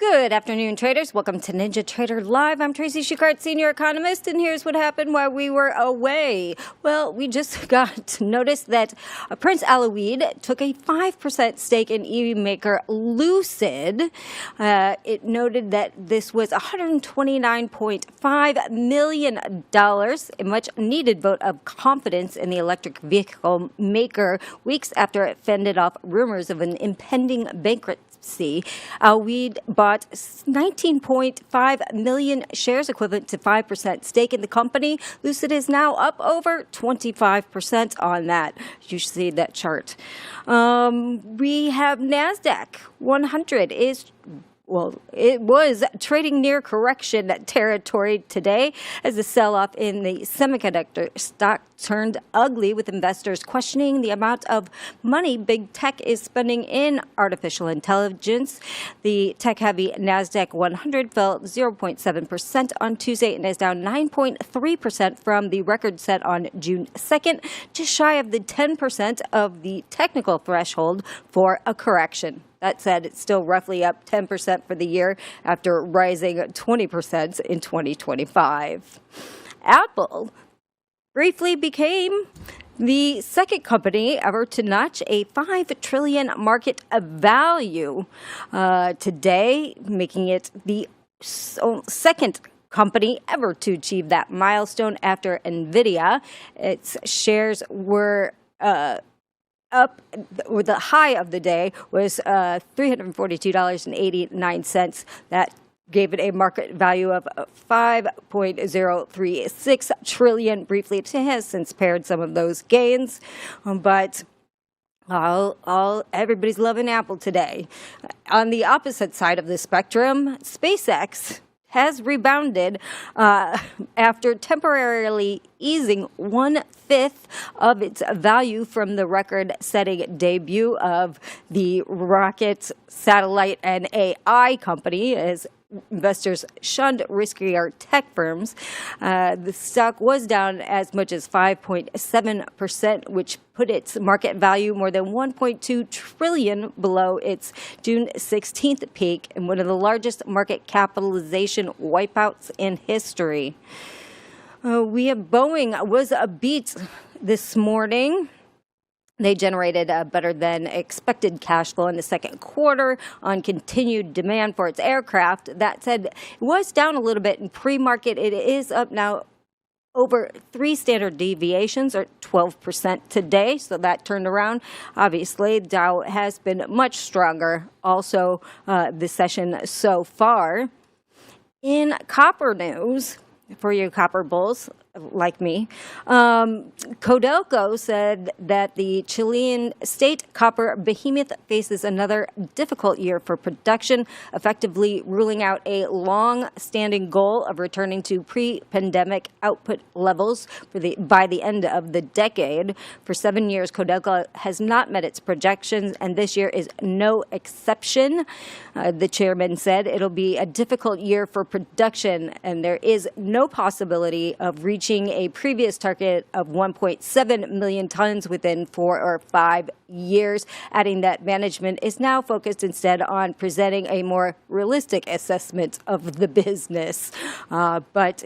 Good afternoon, traders. Welcome to NinjaTrader Live. I'm Tracy Shuchart, Senior Economist, and here's what happened while we were away. Well, we just got notice that Prince Alawid took a 5% stake in EV maker Lucid. It noted that this was $129.5 million, a much-needed vote of confidence in the electric vehicle maker weeks after it fended off rumors of an impending bankruptcy. Alawid bought 19.5 million shares, equivalent to 5% stake in the company. Lucid is now up over 25% on that. You should see that chart. We have NASDAQ 100 it was trading near correction territory today as the sell-off in the semiconductor stock turned ugly, with investors questioning the amount of money big tech is spending in artificial intelligence. The tech-heavy NASDAQ 100 fell 0.7% on Tuesday and is down 9.3% from the record set on June 2nd, just shy of the 10% of the technical threshold for a correction. That said, it's still roughly up 10% for the year after rising 20% in 2025. Apple briefly became the second company ever to notch a $5 trillion market value today, making it the second company ever to achieve that milestone after NVIDIA. Its shares were up, with the high of the day was $342.89. That gave it a market value of $5.036 trillion. Briefly, it has since pared some of those gains, but everybody's loving Apple today. On the opposite side of the spectrum, SpaceX has rebounded after temporarily easing 1/5 of its value from the record-setting debut of the rocket, satellite, and AI company as investors shunned riskier tech firms. The stock was down as much as 5.7%, which put its market value more than $1.2 trillion below its June 16th peak, and one of the largest market capitalization wipeouts in history. We have Boeing was a beat this morning. They generated a better than expected cash flow in the second quarter on continued demand for its aircraft. That said, it was down a little bit in pre-market. It is up now over 3 standard deviations, or 12% today. So that turned around. Obviously, Dow has been much stronger also this session so far. In copper news, for you copper bulls like me, Codelco said that the Chilean state copper behemoth faces another difficult year for production, effectively ruling out a long-standing goal of returning to pre-pandemic output levels by the end of the decade. For 7 years, Codelco has not met its projections, and this year is no exception. The chairman said it'll be a difficult year for production, and there is no possibility of reaching a previous target of 1.7 million tons within 4 or 5 years, adding that management is now focused instead on presenting a more realistic assessment of the business. But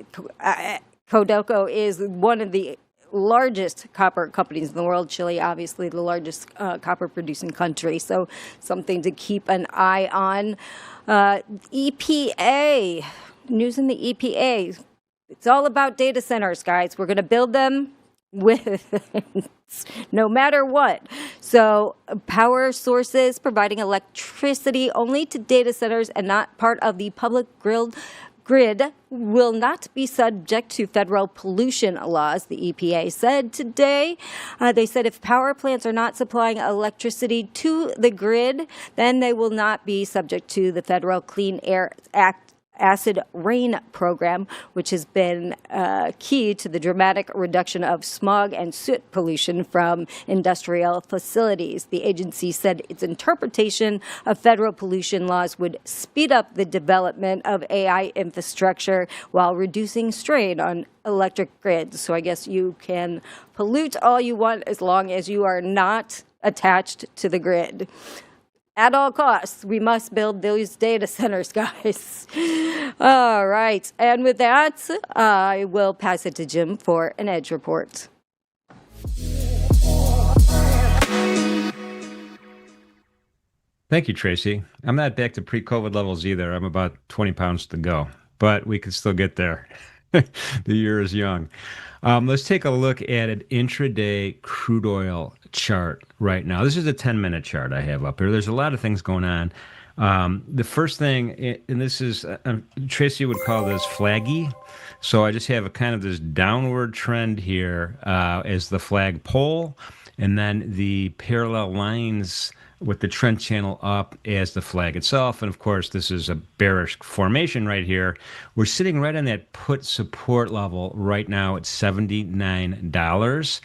Codelco is one of the largest copper companies in the world. Chile, obviously, the largest copper producing country. So something to keep an eye on. EPA, news in the EPA. It's all about data centers, guys. We're going to build them with no matter what. So power sources providing electricity only to data centers and not part of the public grid will not be subject to federal pollution laws, the EPA said today. They said if power plants are not supplying electricity to the grid, then they will not be subject to the Federal Clean Air Act acid rain program, which has been key to the dramatic reduction of smog and soot pollution from industrial facilities. The agency said its interpretation of federal pollution laws would speed up the development of AI infrastructure while reducing strain on electric grids. So I guess you can pollute all you want as long as you are not attached to the grid. at all costs, we must build those data centers, guys. All right. And with that, I will pass it to Jim for an Edge report. Thank you, Tracy. I'm not back to pre-COVID levels either. I'm about 20 pounds to go, but we can still get there. The year is young. Let's take a look at an intraday crude oil chart right now. This is a 10-minute chart I have up here. There's a lot of things going on. The first thing, and this is, Tracy would call this flaggy. So I just have a kind of this downward trend here as the flag pole, and then the parallel lines with the trend channel up as the flag itself. And of course, this is a bearish formation right here. We're sitting right on that put support level right now at $79.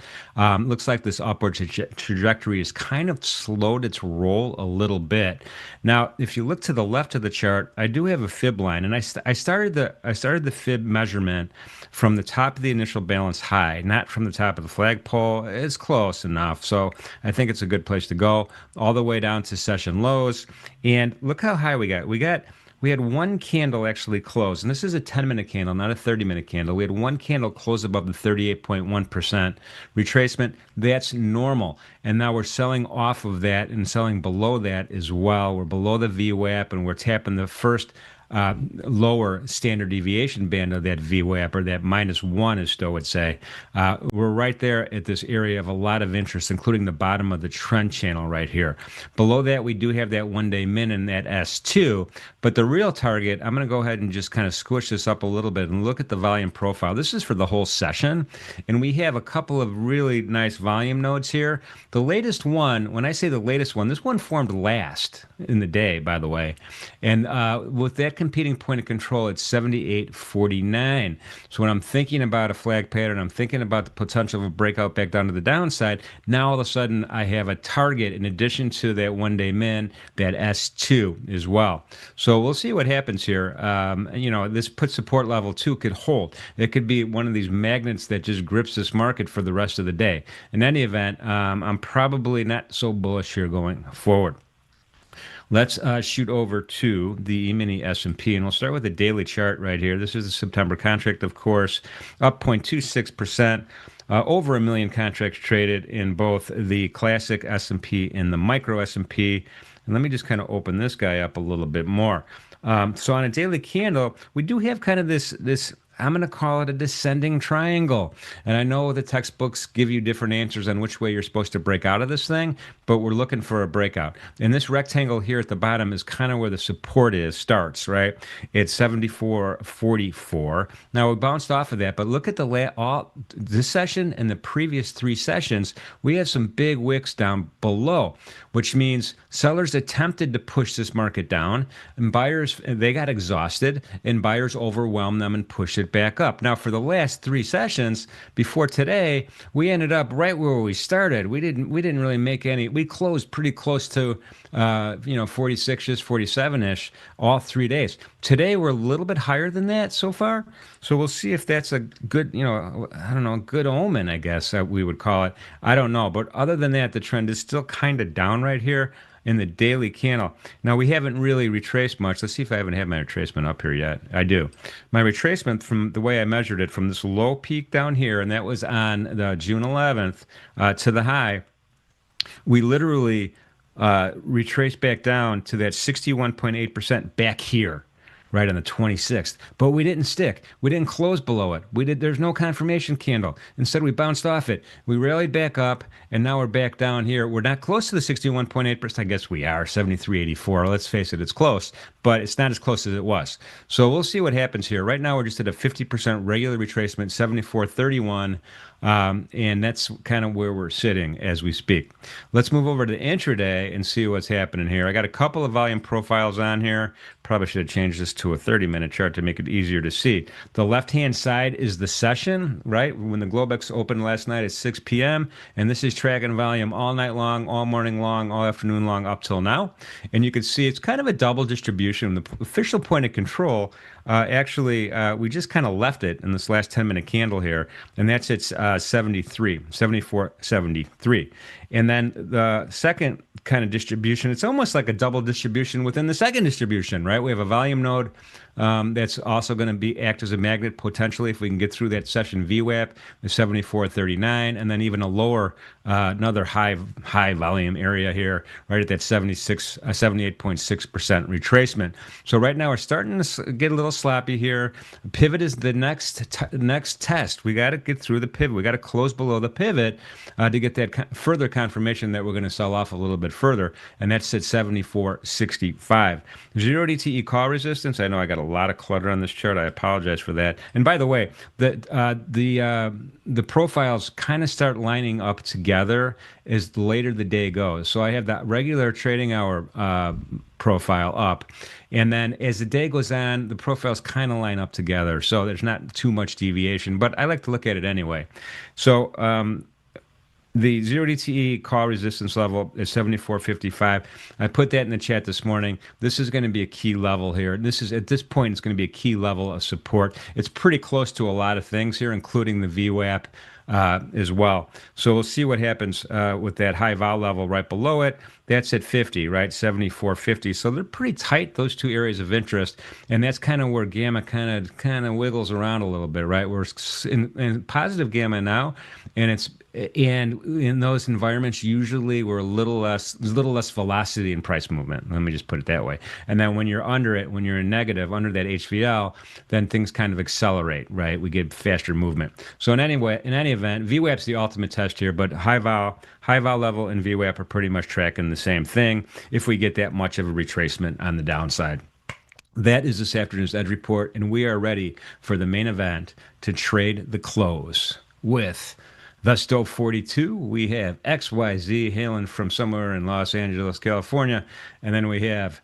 Looks like this upward trajectory has kind of slowed its roll a little bit. Now, if you look to the left of the chart, I do have a fib line, and I started the fib measurement from the top of the initial balance high, not from the top of the flagpole. It's close enough, so I think it's a good place to go, all the way down to session lows. And look how high we got. We had one candle actually close, and this is a 10-minute candle, not a 30-minute candle. We had one candle close above the 38.1% retracement. That's normal. And now we're selling off of that and selling below that as well. We're below the VWAP, and we're tapping the first lower standard deviation band of that VWAP, or that -1, as Stowe would say. We're right there at this area of a lot of interest, including the bottom of the trend channel right here. Below that, we do have that one-day min in that S2, but the real target, I'm going to go ahead and just kind of squish this up a little bit and look at the volume profile. This is for the whole session, and we have a couple of really nice volume nodes here. The latest one, when I say the latest one, this one formed last in the day, by the way, and with that competing point of control at 78.49. So when I'm thinking about a flag pattern, I'm thinking about the potential of a breakout back down to the downside. Now all of a sudden I have a target in addition to that one-day min, that S2 as well. So we'll see what happens here. This put support level 2 could hold. It could be one of these magnets that just grips this market for the rest of the day. In any event, I'm probably not so bullish here going forward. Let's shoot over to the E-mini S&P, and we'll start with the daily chart right here. This is the September contract, of course, up 0.26%. Over 1 million contracts traded in both the classic S&P and the micro S&P. And let me just kind of open this guy up a little bit more. So on a daily candle, we do have kind of this I'm going to call it a descending triangle. And I know the textbooks give you different answers on which way you're supposed to break out of this thing, but we're looking for a breakout. And this rectangle here at the bottom is kind of where the support starts, right? It's 74.44. Now we bounced off of that, but look at this session and the previous 3 sessions, we had some big wicks down below, which means sellers attempted to push this market down, and buyers, they got exhausted, and buyers overwhelmed them and pushed it back up. Now, for the last 3 sessions before today, we ended up right where we started. We didn't really make any. We closed pretty close to 46ish, 47ish all 3 days. Today we're a little bit higher than that so far. So we'll see if that's a good, good omen, I guess we would call it. I don't know, but other than that, the trend is still kind of down right here in the daily candle. Now, we haven't really retraced much. Let's see if I haven't had my retracement up here yet. I do. My retracement, from the way I measured it, from this low peak down here, and that was on the June 11th, to the high, we literally retraced back down to that 61.8% back here, right on the 26th. But we didn't stick. We didn't close below it. There's no confirmation candle. Instead, we bounced off it. We rallied back up, and now we're back down here. We're not close to the 61.8%. I guess we are, 73.84. Let's face it, it's close, but it's not as close as it was. So we'll see what happens here. Right now, we're just at a 50% regular retracement, 74.31. And that's kind of where we're sitting as we speak. Let's move over to intraday and see what's happening here. I got a couple of volume profiles on here. Probably should have changed this to a 30-minute chart to make it easier to see. The left-hand side is the session, right? When the Globex opened last night at 6 p.m., and this is tracking volume all night long, all morning long, all afternoon long up till now. And you can see it's kind of a double distribution. The official point of control, we just kind of left it in this last 10-minute candle here, and that's its 74.73. And then the second kind of distribution, it's almost like a double distribution within the second distribution, right? We have a volume node that's also going to act as a magnet potentially if we can get through that session VWAP, the 74.39, and then even a lower, another high volume area here, right at that 78.6% retracement. So right now we're starting to get a little sloppy here. Pivot is the next test. We got to get through the pivot. We got to close below the pivot to get that further confirmation that we're going to sell off a little bit further, and that's at 74.65. 0 DTE call resistance. I know I got a lot of clutter on this chart. I apologize for that. And by the way, the profiles kind of start lining up together as later the day goes. So I have that regular trading hour profile up, and then as the day goes on, the profiles kind of line up together. So there's not too much deviation, but I like to look at it anyway. So the 0 DTE call resistance level is 74.55. I put that in the chat this morning. This is going to be a key level here. This is, at this point, it's going to be a key level of support. It's pretty close to a lot of things here, including the VWAP as well. So we'll see what happens with that high vol level right below it. That's at 50, right? 74.50. So they're pretty tight, those two areas of interest. And that's kind of where gamma kind of wiggles around a little bit, right? We're in positive gamma now, and in those environments, usually we're a little less velocity in price movement. Let me just put it that way. And then when you're under it, when you're in negative, under that HVL, then things kind of accelerate, right? We get faster movement. So in any event, VWAP's the ultimate test here, but high vol level and VWAP are pretty much tracking the same thing if we get that much of a retracement on the downside. That is this afternoon's Edge Report, and we are ready for the main event to trade the close with the Stowe 42. We have XYZ hailing from somewhere in Los Angeles, California. And then we have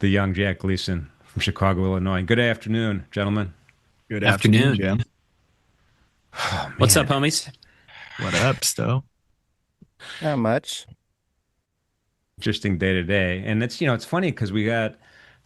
the young Jack Gleason from Chicago, Illinois. Good afternoon, gentlemen. Good afternoon, Jim. Oh, what's up, homies? What up, Stowe? Not much. Interesting day to day. And it's funny because we have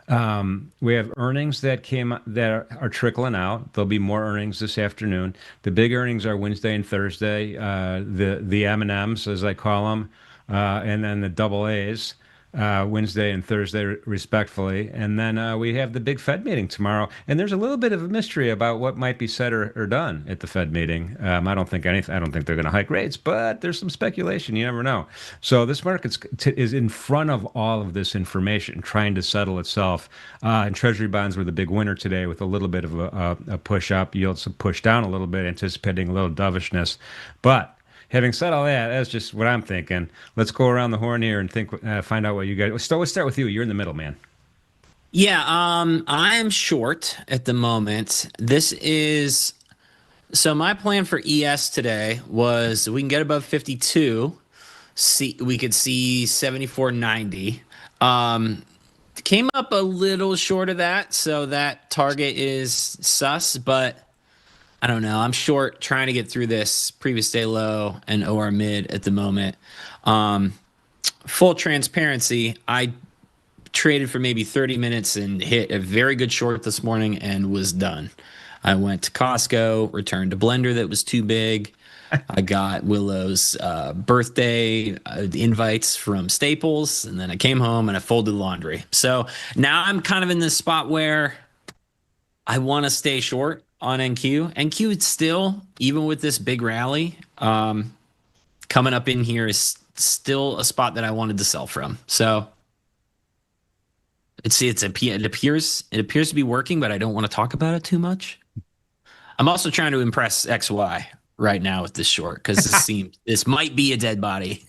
earnings that are trickling out. There'll be more earnings this afternoon. The big earnings are Wednesday and Thursday. The M&Ms, as I call them, and then the double A's. Wednesday and Thursday, respectfully. And then we have the big Fed meeting tomorrow. And there's a little bit of a mystery about what might be said or done at the Fed meeting. I don't think they're going to hike rates, but there's some speculation. You never know. So this market is in front of all of this information, trying to settle itself. And Treasury bonds were the big winner today, with a little bit of a push up. Yields have pushed down a little bit, anticipating a little dovishness. But having said all that, that's just what I'm thinking. Let's go around the horn here and find out what you guys. So let's start with you. You're in the middle, man. Yeah, I am short at the moment. So my plan for ES today was we can get above 52. We could see 74.90. Came up a little short of that, so that target is sus, but I don't know. I'm short trying to get through this previous day low and OR mid at the moment. Full transparency, I traded for maybe 30 minutes and hit a very good short this morning and was done. I went to Costco, returned a blender that was too big. I got Willow's birthday invites from Staples, and then I came home and I folded laundry. So now I'm kind of in this spot where I want to stay short on NQ. NQ, it's still, even with this big rally, coming up in here is still a spot that I wanted to sell from. So it appears to be working, but I don't want to talk about it too much. I'm also trying to impress XY right now with this short, because this might be a dead body.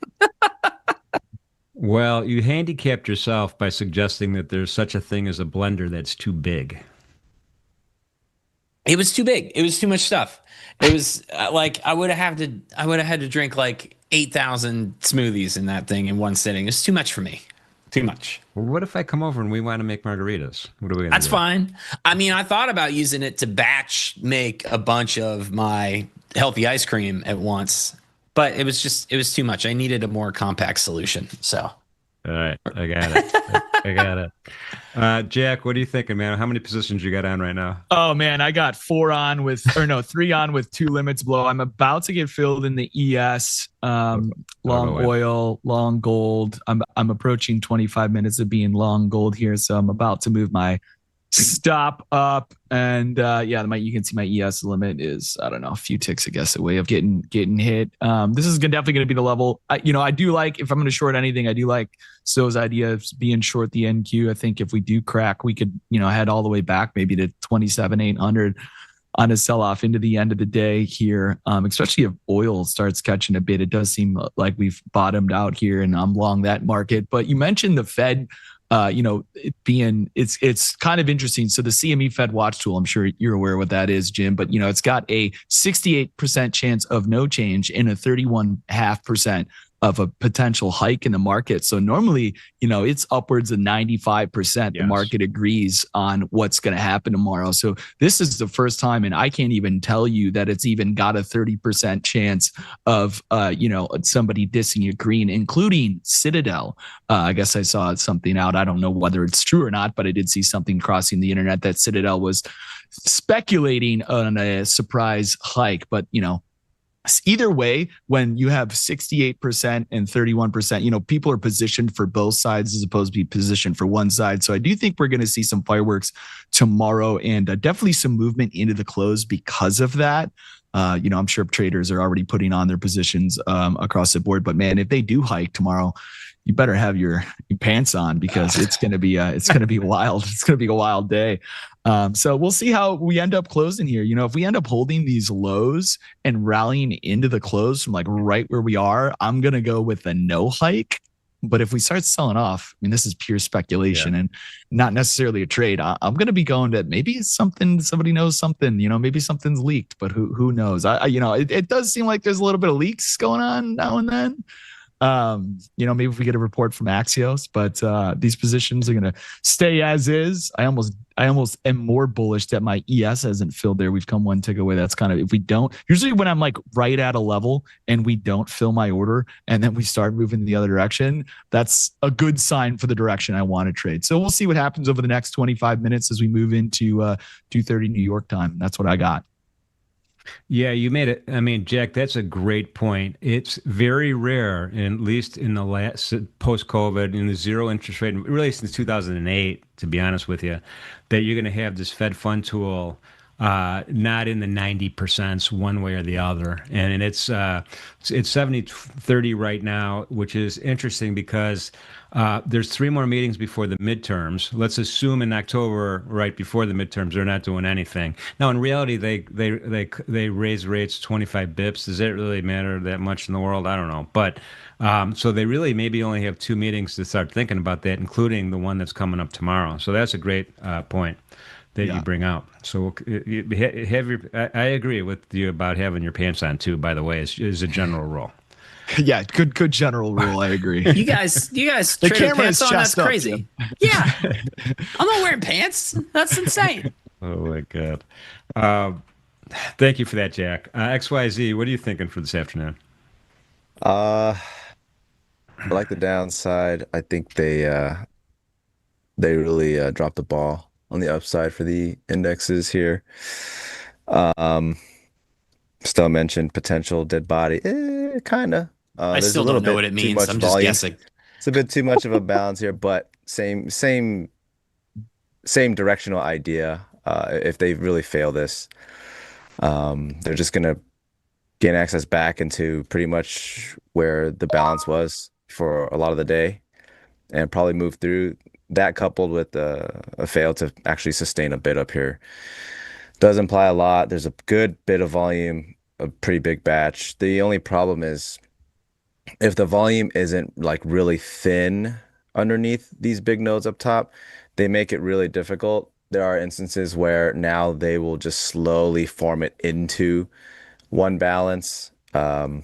Well, you handicapped yourself by suggesting that there's such a thing as a blender that's too big. It was too big. It was too much stuff. It was like I would have had to drink like 8,000 smoothies in that thing in one sitting. It's too much for me. Too much. Well, what if I come over and we want to make margaritas? What are we gonna That's do? fine. I mean, I thought about using it to batch make a bunch of my healthy ice cream at once, but it was too much. I needed a more compact solution. So, all right, I got it. I got it. Jack, what are you thinking, man? How many positions you got on right now? Oh man, I got 3 on with 2 limits below. I'm about to get filled in the ES, long oil, long gold. I'm approaching 25 minutes of being long gold here, so I'm about to move my stop up, and you can see my ES limit is, I don't know, a few ticks, I guess, away of getting hit. This is definitely going to be the level. I do like, if I'm going to short anything, I do like Stowe's idea of being short the NQ. I think if we do crack, we could head all the way back maybe to 27,800 on a sell-off into the end of the day here, especially if oil starts catching a bit. It does seem like we've bottomed out here, and I'm long that market. But you mentioned the Fed, it's kind of interesting. So the CME Fed Watch tool, I'm sure you're aware what that is, Jim, but it's got a 68% chance of no change and a 31.5% of a potential hike in the market. So normally, it's upwards of 95%. The market agrees on what's going to happen tomorrow. So this is the first time, and I can't even tell you that it's even got a 30% chance of, somebody dissing a green, including Citadel. I guess I saw something out. I don't know whether it's true or not, but I did see something crossing the internet that Citadel was speculating on a surprise hike. But, either way, when you have 68% and 31%, people are positioned for both sides as opposed to be positioned for one side. So I do think we're going to see some fireworks tomorrow, and definitely some movement into the close because of that. I'm sure traders are already putting on their positions across the board. But man, if they do hike tomorrow, you better have your pants on, because it's going to be wild. It's going to be a wild day. So we'll see how we end up closing here. If we end up holding these lows and rallying into the close from like right where we are, I'm going to go with a no hike. But if we start selling off, this is pure speculation and not necessarily a trade. I'm going to be going to, maybe it's something, somebody knows something, maybe something's leaked, but who knows? It does seem like there's a little bit of leaks going on now and then. Maybe if we get a report from Axios, but these positions are going to stay as is. I almost am more bullish that my ES hasn't filled there. We've come one tick away. That's kind of, if we don't, usually when I'm like right at a level and we don't fill my order and then we start moving the other direction, that's a good sign for the direction I want to trade. So we'll see what happens over the next 25 minutes as we move into 2:30 New York time. That's what I got. Yeah, you made it. Jack, that's a great point. It's very rare, at least in the last post-COVID, in the zero interest rate, really since 2008, to be honest with you, that you're going to have this Fed fund tool not in the 90% one way or the other. And it's 70-30 right now, which is interesting because there's 3 more meetings before the midterms. Let's assume in October, right before the midterms, they're not doing anything. Now, in reality, they raise rates 25 bips. Does it really matter that much in the world? I don't know. But so they really maybe only have 2 meetings to start thinking about that, including the one that's coming up tomorrow. So that's a great point that you bring out. So I agree with you about having your pants on too, by the way, is a general rule. Yeah, good general rule. I agree. You guys the trade pants on? That's crazy. Yeah, I'm not wearing pants. That's insane. Oh my God. Thank you for that, Jack. XYZ, what are you thinking for this afternoon? I like the downside. I think they really dropped the ball on the upside for the indexes here. Still mentioned potential dead body. Kind of. I still don't know what it means. I'm just guessing. It's a bit too much of a balance here, but same directional idea. If they really fail this, they're just gonna gain access back into pretty much where the balance was for a lot of the day, and probably move through that, coupled with a fail to actually sustain a bid up here. Does imply a lot. There's a good bit of volume, a pretty big batch. The only problem is if the volume isn't like really thin underneath these big nodes up top, they make it really difficult. There are instances where now they will just slowly form it into one balance. ES,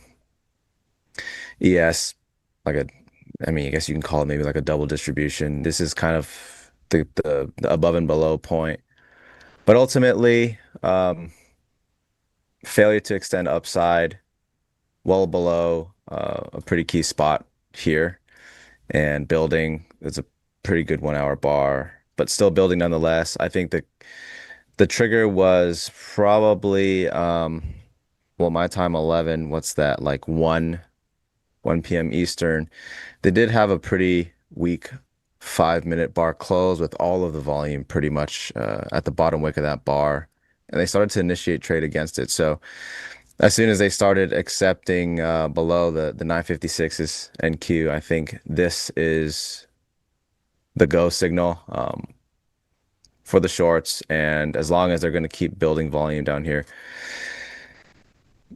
I guess you can call it maybe like a double distribution. This is kind of the above and below point. But ultimately, failure to extend upside well below a pretty key spot here, and building is a pretty good 1 hour bar. but still building nonetheless. I think the trigger was probably well, my time 11, what's that? Like 1 p.m. Eastern. They did have a pretty weak 5-minute bar close with all of the volume pretty much at the bottom wick of that bar. And they started to initiate trade against it. So as soon as they started accepting below the 956's NQ, I think this is the go signal for the shorts. And as long as they're going to keep building volume down here,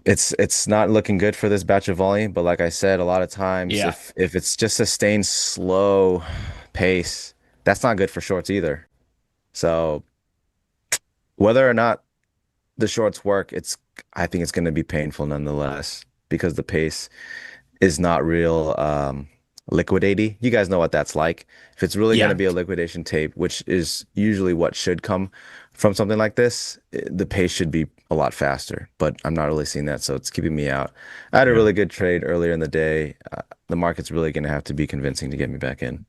it's not looking good for this batch of volume. But like I said, a lot of times, Yeah. if it's just sustained slow pace, that's not good for shorts either. So whether or not the shorts work, I think it's going to be painful nonetheless because the pace is not real liquidating. You guys know what that's like. If it's really going Yeah. to be a liquidation tape, which is usually what should come from something like this, the pace should be a lot faster. But I'm not really seeing that, so it's keeping me out. I had a really good trade earlier in the day. The market's really going to have to be convincing to get me back in.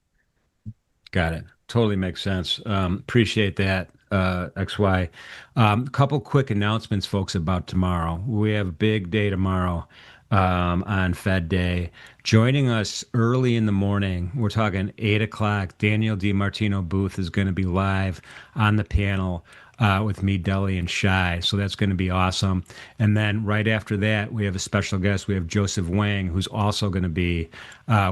Got it. Totally makes sense. Appreciate that, XY. Couple quick announcements, folks, about tomorrow. We have a big day tomorrow on Fed Day. Joining us early in the morning, we're talking 8 o'clock. Daniel DiMartino Booth is going to be live on the panel with me, Deli, and Shy. So that's going to be awesome. And then right after that, we have a special guest. We have Joseph Wang, who's also going to be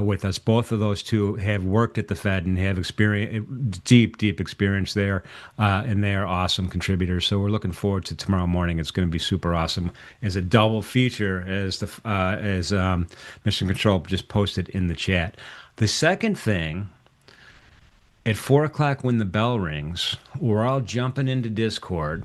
with us. Both of those two have worked at the Fed and have experience, deep experience there, and they are awesome contributors. So we're looking forward to tomorrow morning. It's going to be super awesome as a double feature, as Mission Control just posted in the chat. The second thing, at 4 o'clock when the bell rings, we're all jumping into Discord.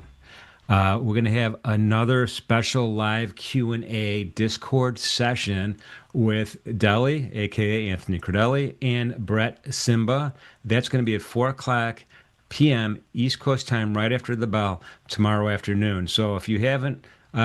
We're going to have another special live Q&A Discord session with Deli, aka Anthony Crudele, and Brett Simba. That's going to be at 4 o'clock p.m. East Coast time, right after the bell tomorrow afternoon. So if you haven't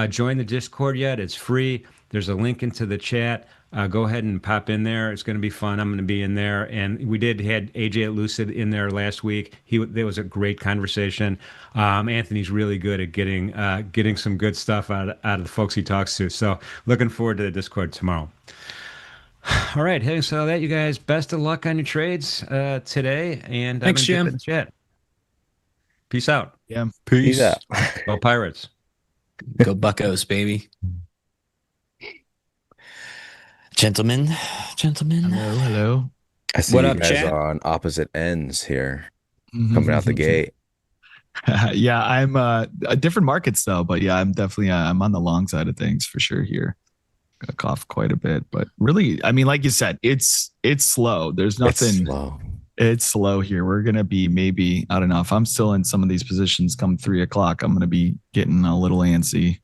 joined the Discord yet, it's free. There's a link into the chat. Go ahead and pop in there. It's going to be fun. I'm going to be in there. And we had AJ at Lucid in there last week. There was a great conversation. Anthony's really good at getting some good stuff out of the folks he talks to. So looking forward to the Discord tomorrow. All right. Having said all that, you guys, best of luck on your trades today. And Thanks, Jim. In the chat. Peace out. Yeah. Peace out. Go Pirates. Go Buccos, baby. Gentlemen. Hello. I see What you up, guys chat? are on opposite ends here, coming out the gate. Yeah, I'm different markets though, but yeah, I'm definitely I'm on the long side of things for sure here. Got cough quite a bit, but really, I mean, like you said, it's slow. There's nothing. It's slow. It's slow here. We're gonna be maybe, I don't know, if I'm still in some of these positions come 3 o'clock, I'm gonna be getting a little antsy.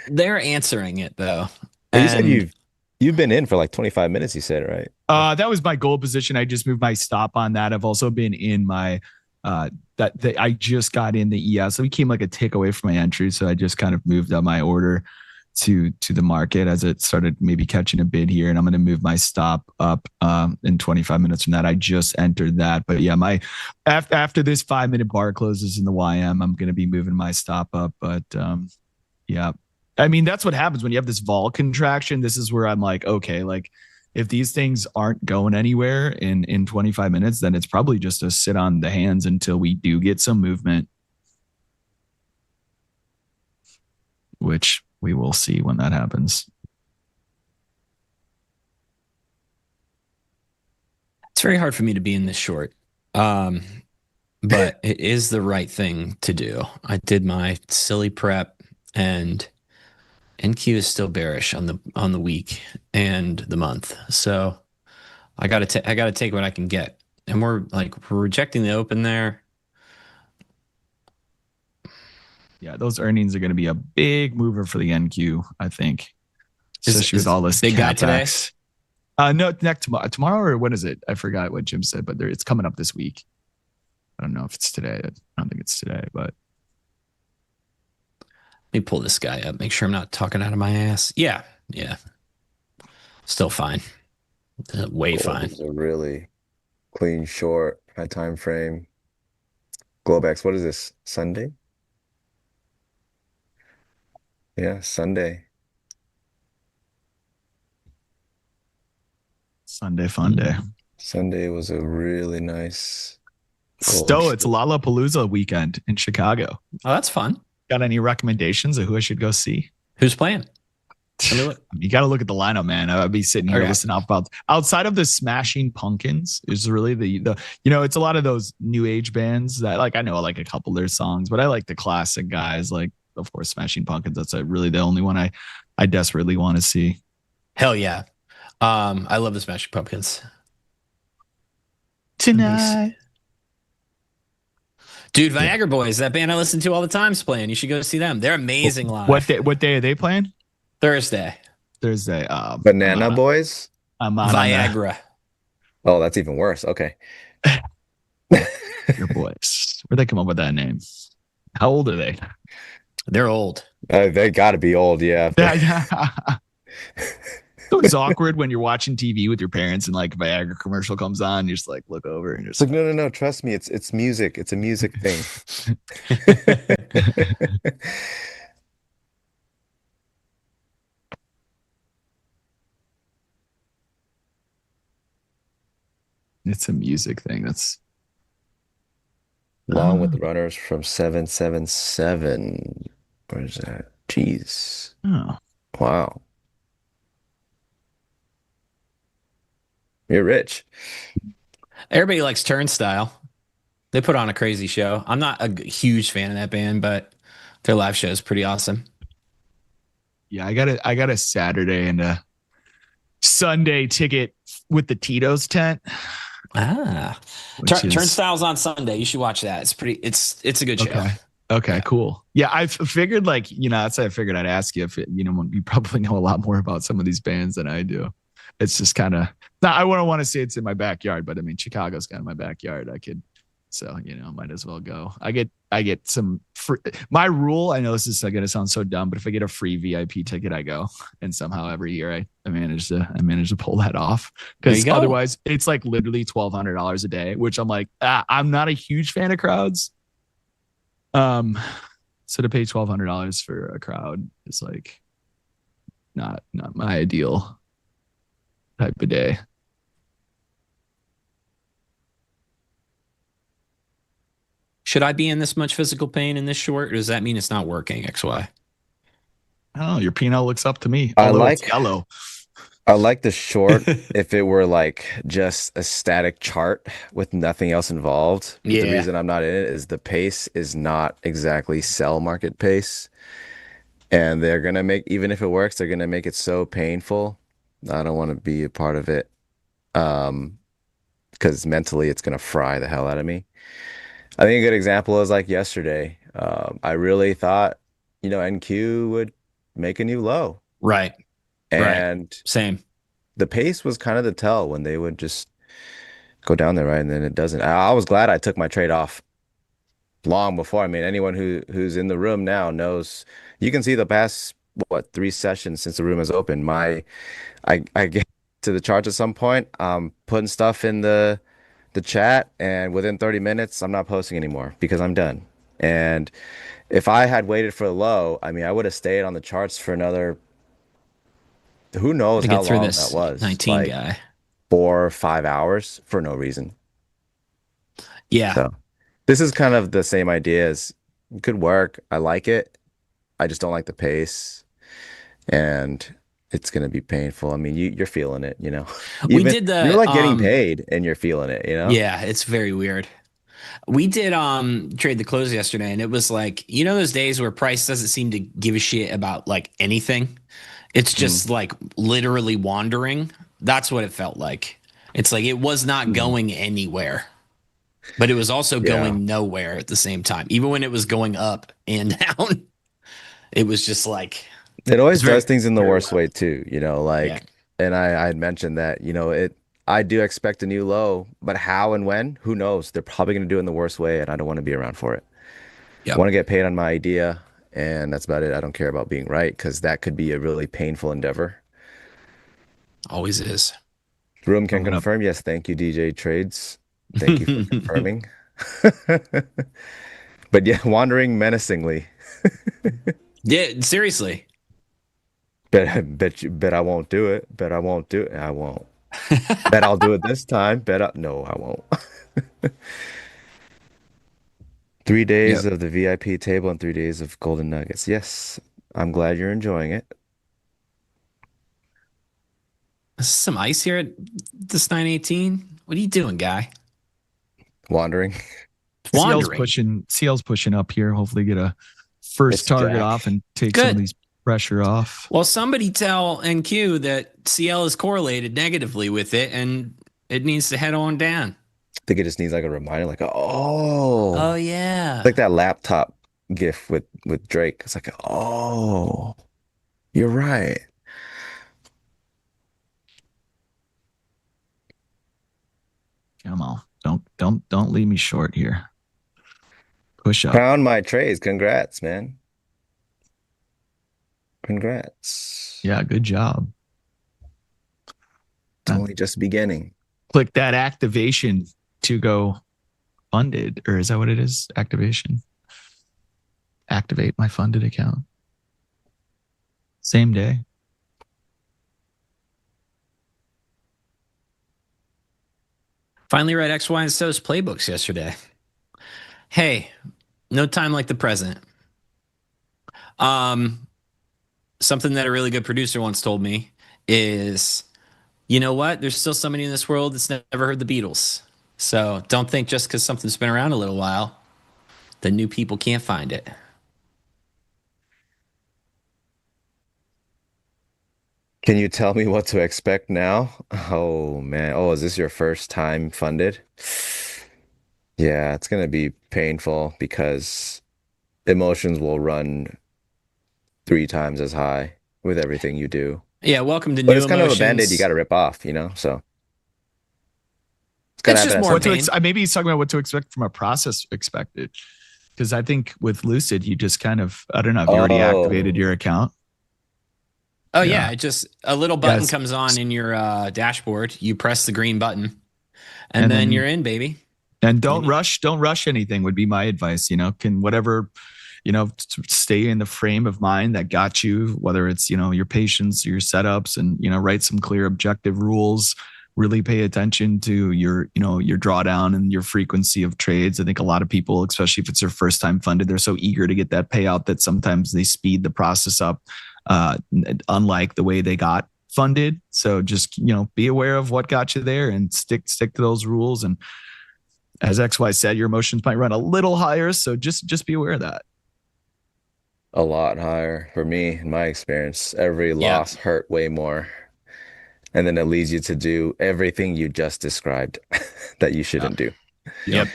They're answering it though. You said And you've been in for like 25 minutes, you said, right? That was my goal position. I just moved my stop on that. I've also been in my I just got in the ES. So we came like a tick away from my entry. So I just kind of moved up my order to the market as it started maybe catching a bid here. And I'm going to move my stop up in 25 minutes from that. I just entered that. But yeah, after this 5-minute bar closes in the YM, I'm going to be moving my stop up. But yeah, I mean, that's what happens when you have this vol contraction. This is where I'm like, okay, like if these things aren't going anywhere in 25 minutes, then it's probably just to sit on the hands until we do get some movement, which we will see when that happens. it's very hard for me to be in this short. But it is the right thing to do. I did my silly prep, and NQ is still bearish on the week and the month. So I gotta take what I can get. And we're rejecting the open there. Yeah, those earnings are going to be a big mover for the NQ, I think. Especially with all this big guy today? CapEx. No, next tomorrow, or when is it? I forgot what Jim said, but it's coming up this week. I don't know if it's today. I don't think it's today, but Let me pull this guy up. Make sure I'm not talking out of my ass. Yeah. Still fine. Way fine. It's a really clean short. high time frame. Globex, what is this? Sunday? Yeah, Sunday. Sunday fun day. Sunday was a really nice Stowe, it's Lollapalooza weekend in Chicago. Oh, that's fun. Got any recommendations of who I should go see? Who's playing? You got to look at the lineup, man. I'd be sitting here listening about outside of the Smashing Pumpkins is really the it's a lot of those new age bands that like I know like a couple of their songs, but I like the classic guys like of course Smashing Pumpkins. That's really the only one I desperately want to see. Hell yeah. I love the Smashing Pumpkins. Tonight. Dude, Viagra Boys, that band I listen to all the time is playing. You should go see them. They're amazing live. What day are they playing? Thursday. Banana Boys? Viagra. Oh, that's even worse. Okay. Your boys. Where'd they come up with that name? How old are they? They're old. They got to be old, yeah. It's awkward when you're watching TV with your parents and like Viagra commercial comes on, you just like look over and you're just like, no, trust me, it's music. It's a music thing. It's a music thing. That's along with runners from 777. Where's that? Jeez. Oh. Wow. You're rich. Everybody likes Turnstile. They put on a crazy show. I'm not a huge fan of that band, but their live show is pretty awesome. Yeah, I got a Saturday and a Sunday ticket with the Tito's tent. Turnstile's on Sunday. You should watch that. It's a good show. Okay, cool. Yeah, I figured that's why I figured I'd ask you if you probably know a lot more about some of these bands than I do. It's just kind of, I wouldn't want to say it's in my backyard, but I mean, Chicago's kind of my backyard. So, might as well go. I get some free, my rule, I know this is going to sound so dumb, but if I get a free VIP ticket, I go. And somehow every year I manage to pull that off. Because otherwise it's like literally $1,200 a day, which I'm like, I'm not a huge fan of crowds. So to pay $1,200 for a crowd is like not my ideal type of day. Should I be in this much physical pain in this short, or does that mean it's not working, XY? Oh, your P&L looks up to me. It's yellow. I like the short if it were like just a static chart with nothing else involved. Yeah. The reason I'm not in it is the pace is not exactly sell market pace. And they're going to make, even if it works, they're going to make it so painful. I don't want to be a part of it. Because mentally it's going to fry the hell out of me. I think a good example is like yesterday. I really thought, NQ would make a new low. Right. And same. The pace was kind of the tell when they would just go down there, right? And then it doesn't. I was glad I took my trade off long before. I mean, anyone who's in the room now knows. You can see the past 3 sessions since the room is open. I get to the charts at some point. I'm putting stuff in the chat, and within 30 minutes, I'm not posting anymore because I'm done. And if I had waited for the low, I mean, I would have stayed on the charts for another. Who knows how long that was? 19 guy. 4 or 5 hours for no reason. Yeah. So this is kind of the same idea as good work. I like it. I just don't like the pace, and it's going to be painful. I mean, you're feeling it, You're like getting paid and you're feeling it, Yeah, it's very weird. We did trade the close yesterday, and it was like, those days where price doesn't seem to give a shit about like anything. It's just like literally wandering. That's what it felt like. It's like it was not going anywhere, but it was also going nowhere at the same time. Even when it was going up and down, it was just like. It always does things in the worst way too, and I had mentioned that, I do expect a new low, but how and when, who knows? They're probably going to do it in the worst way, and I don't want to be around for it. I want to get paid on my idea, and that's about it. I don't care about being right, because that could be a really painful endeavor. Always is. Room can confirm. Yes, thank you, DJ Trades. Thank you for confirming. But yeah, wandering menacingly. Yeah, seriously. Bet I won't do it. Bet I won't do it. I won't. Bet I'll do it this time. No, I won't. 3 days Yep. of the VIP table and 3 days of golden nuggets. Yes, I'm glad you're enjoying it. Some ice here at this 918. What are you doing, guy? Wandering. Wandering. CL's pushing up here. Hopefully get a first It's target Jack. off and take some of Good. these pressure off. Well, somebody tell NQ that CL is correlated negatively with it, and it needs to head on down. I think it just needs like a reminder, like, Oh yeah. like that laptop gif with Drake. It's like, oh, you're right. Come on. Don't leave me short here. Push up. Found my trades. Congrats, man. Congrats. Yeah, good job. It's only just beginning. Click that activation to go funded, or is that what it is? Activation. Activate my funded account. Same day. Finally read X, Y, and Stowe's playbooks yesterday. Hey, no time like the present. Something that a really good producer once told me is, you know what? There's still somebody in this world that's never heard the Beatles. So don't think just because something's been around a little while, that new people can't find it. Can you tell me what to expect now? Oh man. Oh, is this your first time funded? Yeah, it's gonna be painful because emotions will run 3 times as high with everything you do. Yeah, welcome to But new it's kind of a emotions. band-aid you got to rip off, So it's gonna It's just happen at more some point. pain. Maybe he's talking about what to expect from a process expected. Because I think with Lucid, you just kind of, I don't know, if you already activated your account. Oh Yeah. yeah, just a little button Yes. comes on in your dashboard. You press the green button, and then you're in, baby. And don't rush anything would be my advice. Can whatever, stay in the frame of mind that got you, whether it's, your patience, your setups, and, write some clear objective rules, really pay attention to your drawdown and your frequency of trades. I think a lot of people, especially if it's their first time funded, they're so eager to get that payout that sometimes they speed the process up, unlike the way they got funded. So just, be aware of what got you there and stick to those rules. And as XY said, your emotions might run a little higher. So just be aware of that. A lot higher for me, in my experience. Every loss hurt way more. And then it leads you to do everything you just described that you shouldn't do. Yep.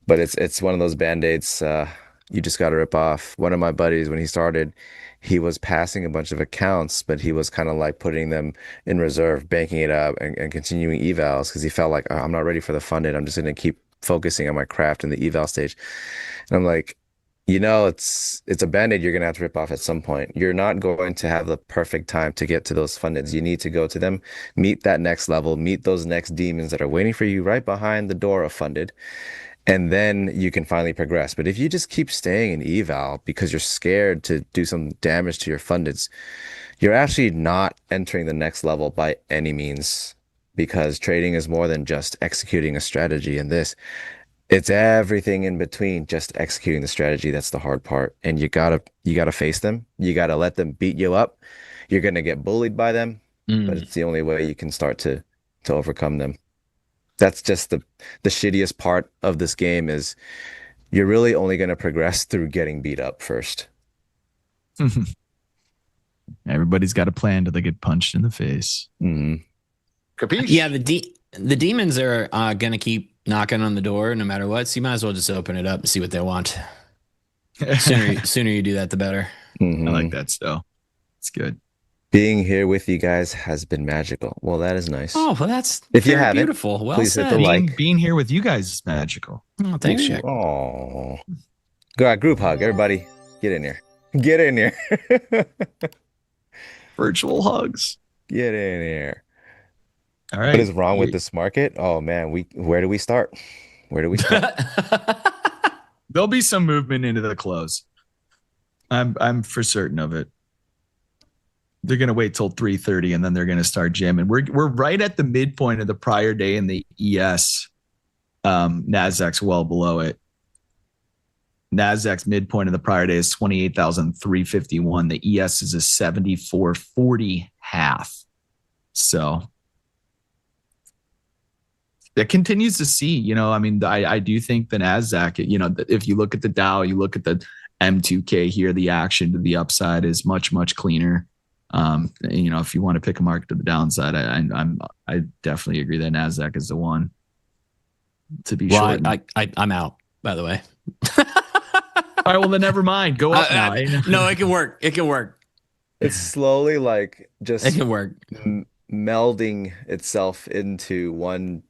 But it's one of those band-aids you just got to rip off. One of my buddies, when he started, he was passing a bunch of accounts, but he was kind of like putting them in reserve, banking it up and continuing evals because he felt like, oh, I'm not ready for the funded. I'm just going to keep focusing on my craft in the eval stage. And I'm like, it's a band-aid you're going to have to rip off at some point. You're not going to have the perfect time to get to those fundeds. You need to go to them, meet that next level, meet those next demons that are waiting for you right behind the door of funded. And then you can finally progress. But if you just keep staying in eval because you're scared to do some damage to your fundeds, you're actually not entering the next level by any means, because trading is more than just executing a strategy. And it's everything in between just executing the strategy. That's the hard part. And you gotta face them. You gotta let them beat you up. You're gonna get bullied by them, but it's the only way you can start to overcome them. That's just the shittiest part of this game is you're really only going to progress through getting beat up first. Everybody's got a plan till they get punched in the face. Mm-hmm. Capiche? Yeah, the demons are going to keep knocking on the door no matter what. So you might as well just open it up and see what they want. Sooner you do that, the better. Mm-hmm. I like that, Stowe. It's good. Being here with you guys has been magical. Well, that is nice. Oh, well, that's if you very haven't, beautiful. Well please said. hit the like. Being here with you guys is magical. Oh, thanks, Jack. Oh, go group hug, everybody. Get in here. Get in here. Virtual hugs. Get in here. All What is right. wrong with this market? Oh man, where do we start? Where do we start? There'll be some movement into the close. I'm for certain of it. They're going to wait till 3:30 and then they're going to start jamming. We're right at the midpoint of the prior day in the ES. Nasdaq's well below it. Nasdaq's midpoint of the prior day is 28,351. The ES is a 74.40 half. So it continues to see, I mean, I do think the Nasdaq, if you look at the Dow, you look at the M2K here, the action to the upside is much, much cleaner. If you want to pick a market to the downside, I definitely agree that Nasdaq is the one to be short. I'm out, by the way. All right, well then never mind. Go up now. No, it can work. It can work. It's slowly like just It can work. melding itself into one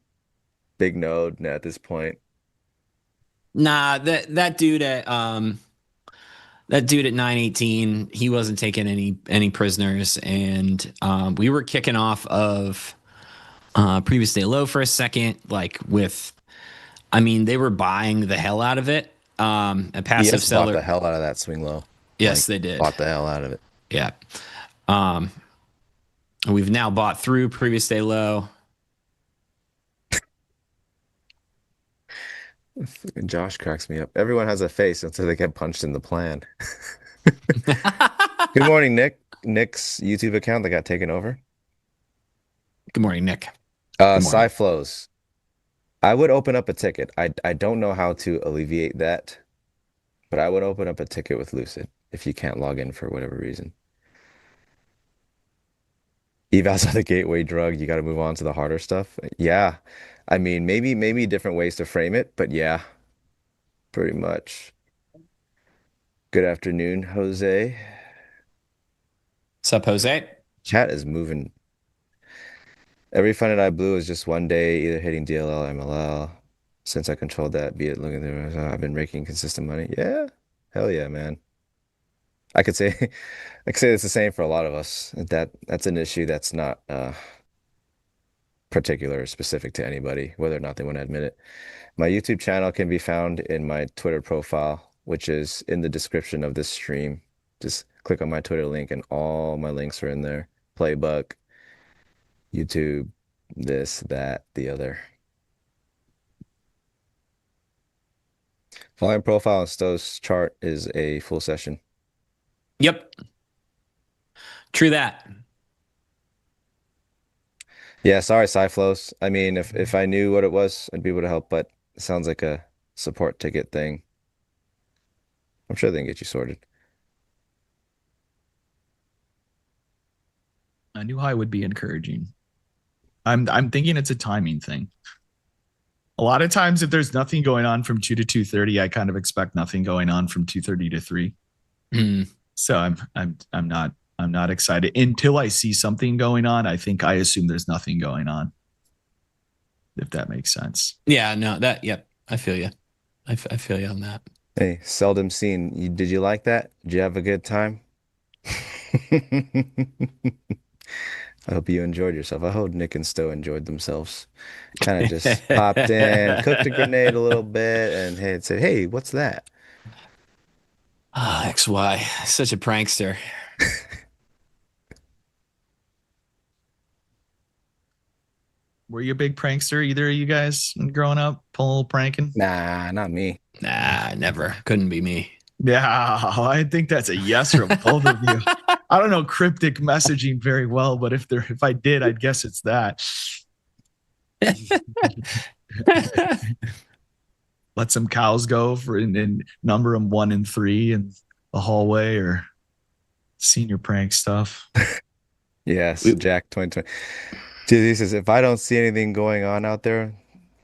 big node at this point. Nah, that dude at 918, he wasn't taking any prisoners, and we were kicking off of previous day low for a second, they were buying the hell out of it. A passive ES seller bought the hell out of that swing low. Yes, they did. Bought the hell out of it. Yeah. We've now bought through previous day low. And Josh cracks me up. Everyone has a face until they get punched in the plan. Good morning, Nick. Nick's YouTube account that got taken over. Good morning, Nick. Good morning. Flows. I would open up a ticket. I don't know how to alleviate that, but I would open up a ticket with Lucid if you can't log in for whatever reason. Evals are the gateway drug. You got to move on to the harder stuff. Yeah. I mean, maybe different ways to frame it, but yeah, pretty much. Good afternoon, Jose. What's up, Jose? Chat is moving. Every funded I blew is just one day, either hitting DLL or MLL. Since I controlled that, be it looking through, I've been raking consistent money. Yeah, hell yeah, man. I could say it's the same for a lot of us. That's an issue that's not particular or specific to anybody, whether or not they want to admit it. My YouTube channel can be found in my Twitter profile, which is in the description of this stream. Just click on my Twitter link and all my links are in there. Playbook, YouTube, this, that, the other. Volume profile on Stowe's chart is a full session. Yep. True that. Yeah, sorry, Cyflows. I mean, if I knew what it was, I'd be able to help, but it sounds like a support ticket thing. I'm sure they can get you sorted. A new high would be encouraging. I'm thinking it's a timing thing. A lot of times, if there's nothing going on from 2 to 2:30, I kind of expect nothing going on from 2:30 to 3. So I'm not excited until I see something going on. I assume there's nothing going on, if that makes sense. Yeah, no, yep. I feel you. I feel you on that. Hey, seldom seen. Did you like that? Did you have a good time? I hope you enjoyed yourself. I hope Nick and Stowe enjoyed themselves. Kind of just popped in, cooked a grenade a little bit, and said, "Hey, what's that?" XY, such a prankster. Were you a big prankster, either of you guys, growing up, pulling a little pranking? Nah, not me. Nah, never. Couldn't be me. Yeah, I think that's a yes from both of you. I don't know cryptic messaging very well, but if I did, I'd guess it's that. Let some cows go and number them 1 and 3 in the hallway, or senior prank stuff. Yes, Jack 2020. He says, if I don't see anything going on out there,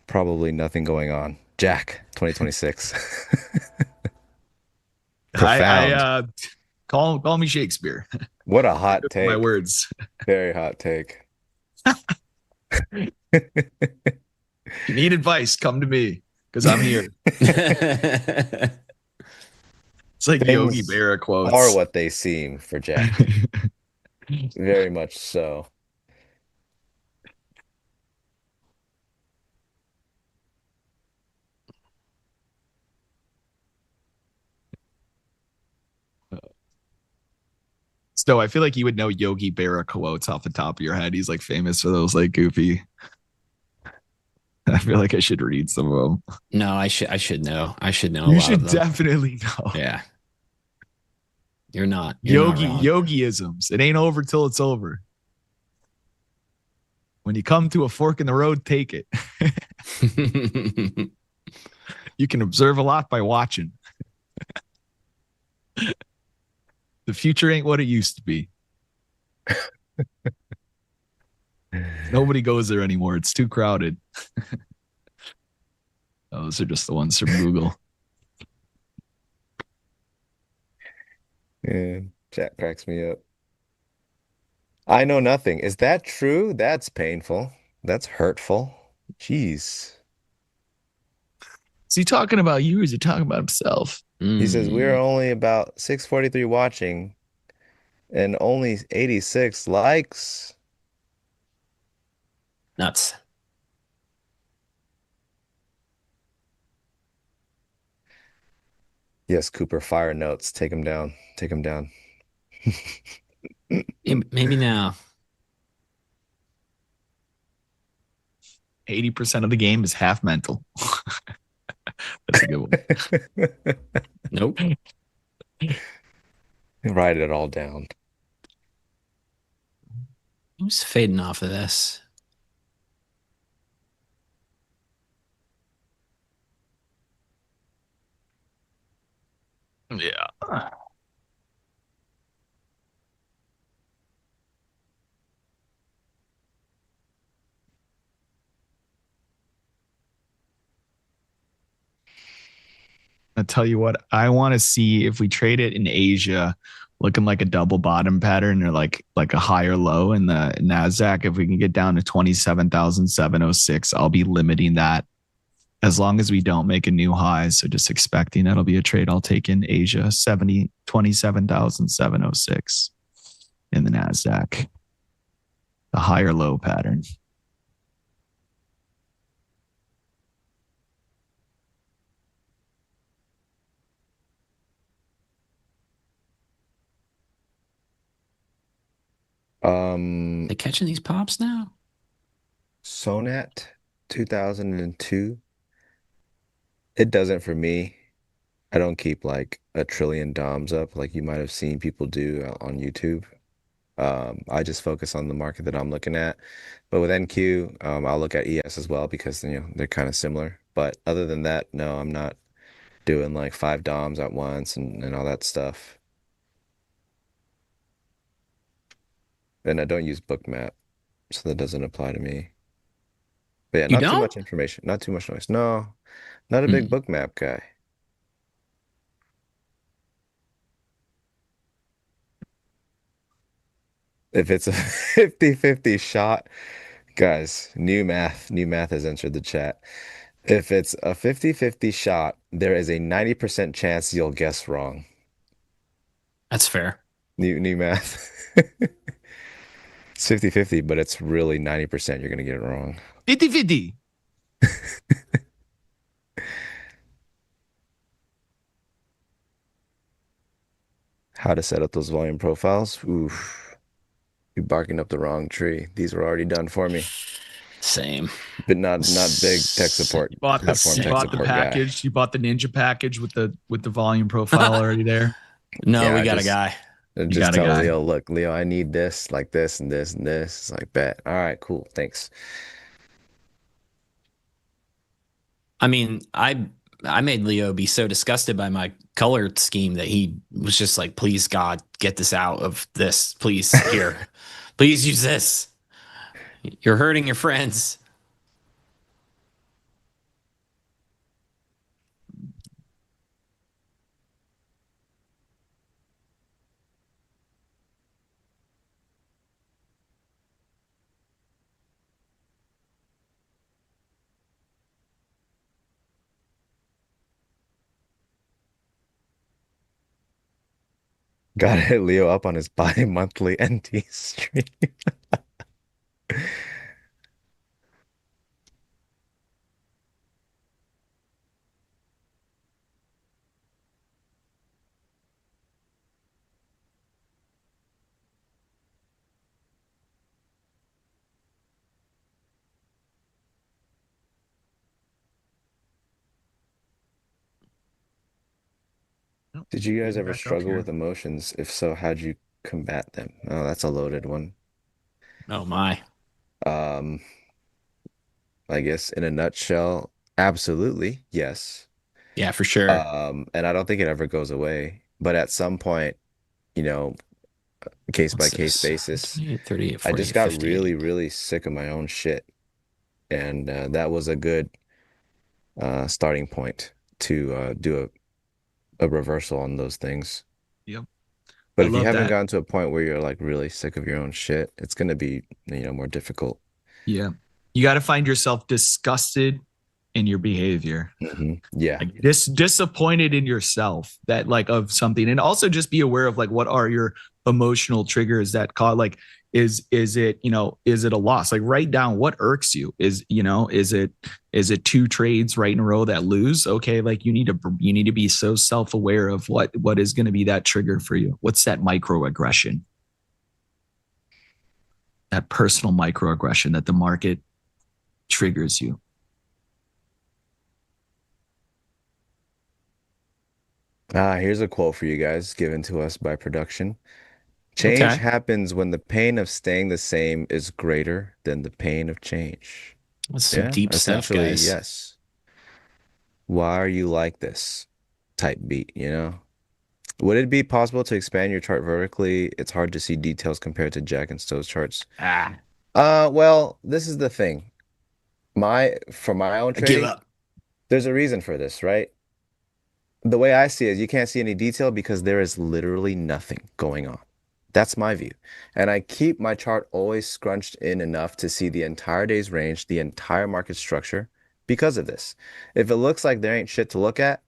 probably nothing going on. Jack 2026. Profound. Call me Shakespeare. What a hot take. My words. Very hot take. If you need advice, come to me, because I'm here. It's like Yogi Berra quotes. Are what they seem for Jack. Very much so. So I feel like you would know Yogi Berra quotes off the top of your head. He's like famous for those like goofy. I feel like I should read some of them. No, I should know. I should know a You lot of should them. definitely know. Yeah. You're not wrong. Yogiisms. It ain't over till it's over. When you come to a fork in the road, take it. You can observe a lot by watching. The future ain't what it used to be. Nobody goes there anymore. It's too crowded. Those are just the ones from Google. Yeah, chat cracks me up. I know nothing. Is that true? That's painful. That's hurtful. Jeez. Is he talking about you or is he talking about himself? He says we're only about 643 watching and only 86 likes. Nuts. Yes, Cooper, fire notes. Take him down. Take him down. Maybe now. 80% of the game is half mental. That's a good one. Nope. Write it all down. Who's fading off of this? Yeah. I'll tell you what, I want to see if we trade it in Asia, looking like a double bottom pattern or like a higher low in the NASDAQ. If we can get down to 27,706, I'll be limiting that as long as we don't make a new high. So just expecting that'll be a trade I'll take in Asia, 27,706 in the NASDAQ, the higher low pattern. They catching these pops now? Sonat 2002. It doesn't for me. I don't keep like a trillion DOMs up like you might have seen people do on YouTube. I just focus on the market that I'm looking at. But with NQ, I'll look at ES as well because they're kind of similar. But other than that, no, I'm not doing like 5 DOMs at once and all that stuff. And I don't use Bookmap, so that doesn't apply to me. But yeah, You not too don't? much information, not too much noise. No, not a big Bookmap guy. If it's a 50-50 shot, guys, new math has entered the chat. If it's a 50-50 shot, there is a 90% chance you'll guess wrong. That's fair. New math. It's 50-50, but it's really 90% you're gonna get it wrong. 50-50. How to set up those volume profiles? Oof. You're barking up the wrong tree. These were already done for me. Same. But not big tech support. You bought platform tech the support guy. package. You bought the Ninja package with the volume profile already there. No, Yeah, we got a guy. Just got a tell guy. Leo, look, Leo, I need this, like this and this and this. It's like, bet. All right, cool. Thanks. I mean, I made Leo be so disgusted by my color scheme that he was just like, please God, get this out of this. Please, here. Please use this. You're hurting your friends. Gotta hit Leo up on his bi-monthly NT stream. Did you guys Getting ever back up struggle here. with emotions? If so, how'd you combat them? Oh, that's a loaded one. Oh my. Um, I guess in a nutshell, absolutely, yes. Yeah, for sure. And I don't think it ever goes away. But at some point, you know, case by What's case this? basis, 28, 38, I just 48, got really, 58. really sick of my own shit. And that was a good starting point to do a reversal on those things. Yep. But I if you love haven't that. gotten to a point where you're like really sick of your own shit, it's going to be, more difficult. Yeah. You got to find yourself disgusted in your behavior. Yeah. Like disappointed in yourself that like of something, and also just be aware of like what are your emotional triggers that cause like is it is it a loss? Like write down what irks you. Is it two trades right in a row that lose? Okay, like you need to be so self-aware of what is going to be that trigger for you. What's that microaggression? That personal microaggression that the market triggers you. Here's a quote for you guys given to us by production. Change Okay. happens when the pain of staying the same is greater than the pain of change. That's some Yeah, deep stuff, essentially, guys. yes. Why are you like this type beat, Would it be possible to expand your chart vertically? It's hard to see details compared to Jack and Stowe's charts. Ah, Well, this is the thing. For my own I give trading, up. there's a reason for this, right? The way I see it is you can't see any detail because there is literally nothing going on. That's my view. And I keep my chart always scrunched in enough to see the entire day's range, the entire market structure because of this. If it looks like there ain't shit to look at,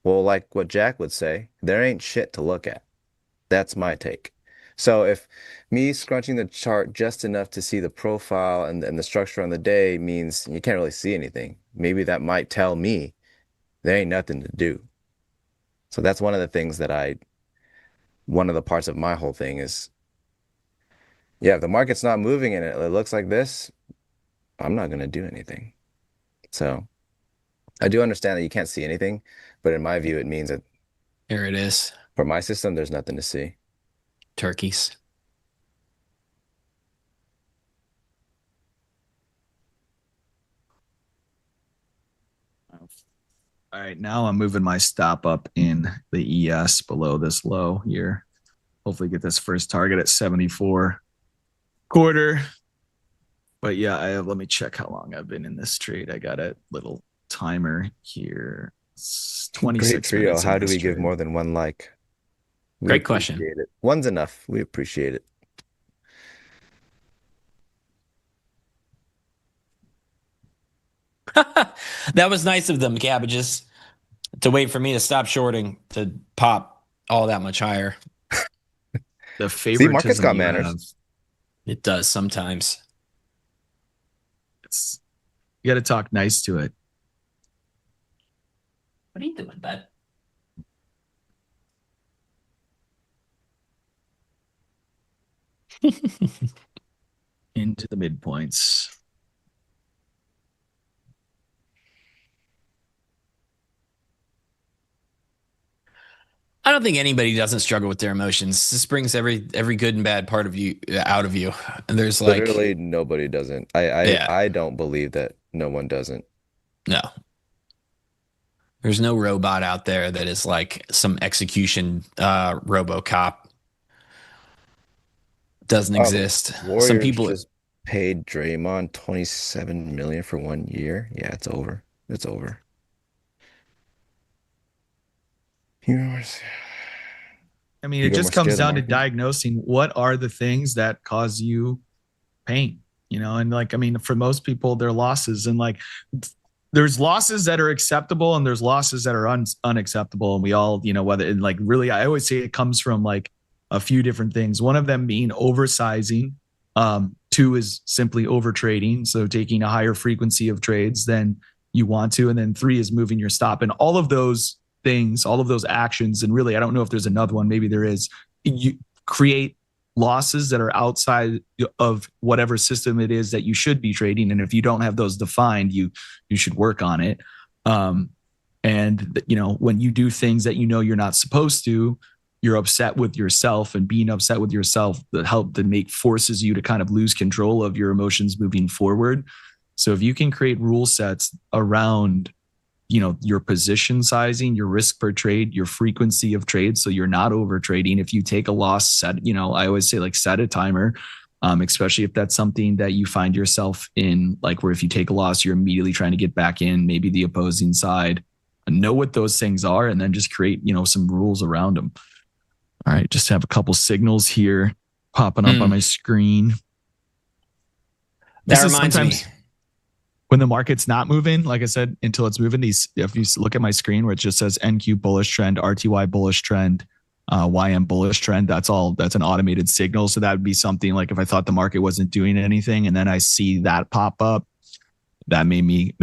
well, like what Jack would say, there ain't shit to look at. That's my take. So if me scrunching the chart just enough to see the profile and the structure on the day means you can't really see anything, maybe that might tell me there ain't nothing to do. So that's one of the things one of the parts of my whole thing is, yeah, if the market's not moving and it looks like this, I'm not going to do anything. So I do understand that you can't see anything, but in my view, it means that Here it is. for my system, there's nothing to see. Turkeys. All right, now I'm moving my stop up in the ES below this low here. Hopefully get this first target at 74 quarter. But yeah, let me check how long I've been in this trade. I got a little timer here. It's 26 Great trio. minutes. How do we give more than one like? We Great question. appreciate it. One's enough. We appreciate it. That was nice of them, cabbages, to wait for me to stop shorting to pop all that much higher. The See, market's favoritism got you manners. have, It does sometimes. you got to talk nice to it. What are you doing, bud? Into the midpoints. I don't think anybody doesn't struggle with their emotions. This brings every good and bad part of you out of you. And there's like Literally nobody doesn't. Yeah. I don't believe that no one doesn't. No. There's no robot out there that is like some execution RoboCop. Doesn't exist. Warriors Some people just paid Draymond 27 million for 1 year. Yeah, it's over. It's over. Here's I mean, You it got just more scare comes than down to market? diagnosing what are the things that cause you pain, and like, I mean, for most people, they're losses, and like, there's losses that are acceptable and there's losses that are unacceptable. And we all, whether, and like, really, I always say it comes from like a few different things. One of them being oversizing. Two is simply over trading. So taking a higher frequency of trades than you want to. And then three is moving your stop. And all of those things, all of those actions, and really, I don't know if there's another one, maybe there is, you create losses that are outside of whatever system it is that you should be trading. And if you don't have those defined, you should work on it. And, when you do things that you're not supposed to, you're upset with yourself, and being upset with yourself forces you to kind of lose control of your emotions moving forward. So if you can create rule sets around, your position sizing, your risk per trade, your frequency of trades, so you're not over trading. If you take a loss, set, I always say set a timer, especially if that's something that you find yourself in, where if you take a loss, you're immediately trying to get back in, maybe the opposing side. Know what those things are, and then just create, some rules around them. All right, just have a couple signals here popping up on my screen. That reminds me. When the market's not moving, like I said, until it's moving, if you look at my screen where it just says NQ bullish trend, RTY bullish trend, YM bullish trend, that's an automated signal. So that would be something like if I thought the market wasn't doing anything and then I see that pop up, that make me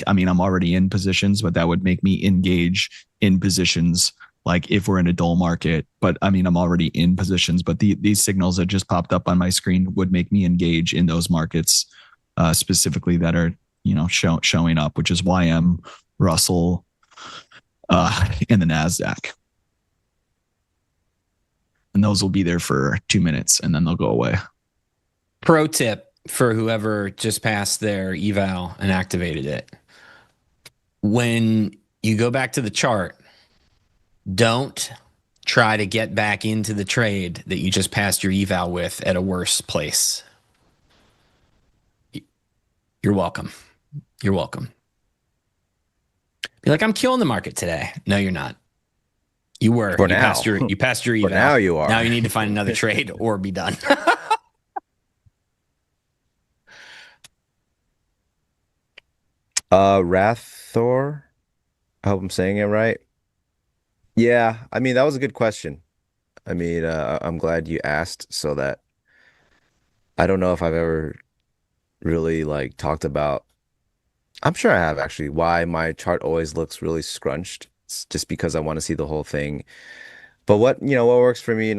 I'm already in positions, but that would make me engage in positions like if we're in a dull market. But I'm already in positions, but these signals that just popped up on my screen would make me engage in those markets specifically that are showing up, which is YM, Russell, and the NASDAQ. And those will be there for 2 minutes and then they'll go away. Pro tip for whoever just passed their eval and activated it. When you go back to the chart, don't try to get back into the trade that you just passed your eval with at a worse place. You're welcome. You're welcome. Be like, I'm killing the market today. No, you're not. You were. For now. You passed your eval. For now you are. Now you need to find another trade or be done. Rathor, I hope I'm saying it right. Yeah, that was a good question. I'm glad you asked, so that I don't know if I've ever really talked about, I'm sure I have actually, why my chart always looks really scrunched. It's just because I want to see the whole thing. But what works for me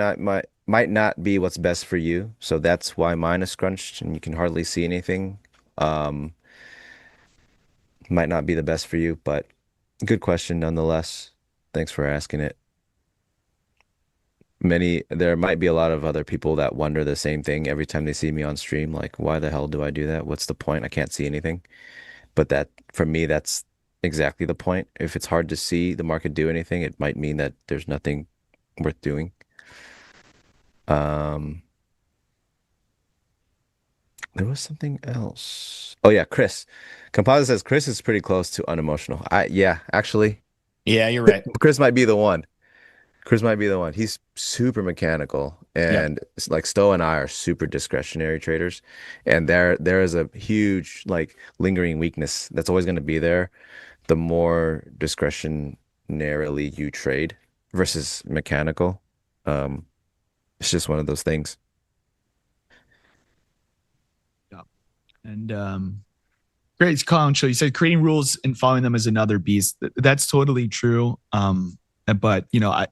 might not be what's best for you. So that's why mine is scrunched and you can hardly see anything. Might not be the best for you, but good question nonetheless. Thanks for asking it. There might be a lot of other people that wonder the same thing every time they see me on stream, like, why the hell do I do that? What's the point? I can't see anything. But that, for me, that's exactly the point. If it's hard to see the market do anything, it might mean that there's nothing worth doing. There was something else. Oh yeah, Chris. Composite says Chris is pretty close to unemotional. Yeah, actually. Yeah, you're right. Chris might be the one. He's super mechanical, and it's like Stowe and I are super discretionary traders, and there is a huge lingering weakness that's always going to be there. The more discretionarily you trade versus mechanical, it's just one of those things. And great, Colin. So you said creating rules and following them is another beast. That's totally true. But I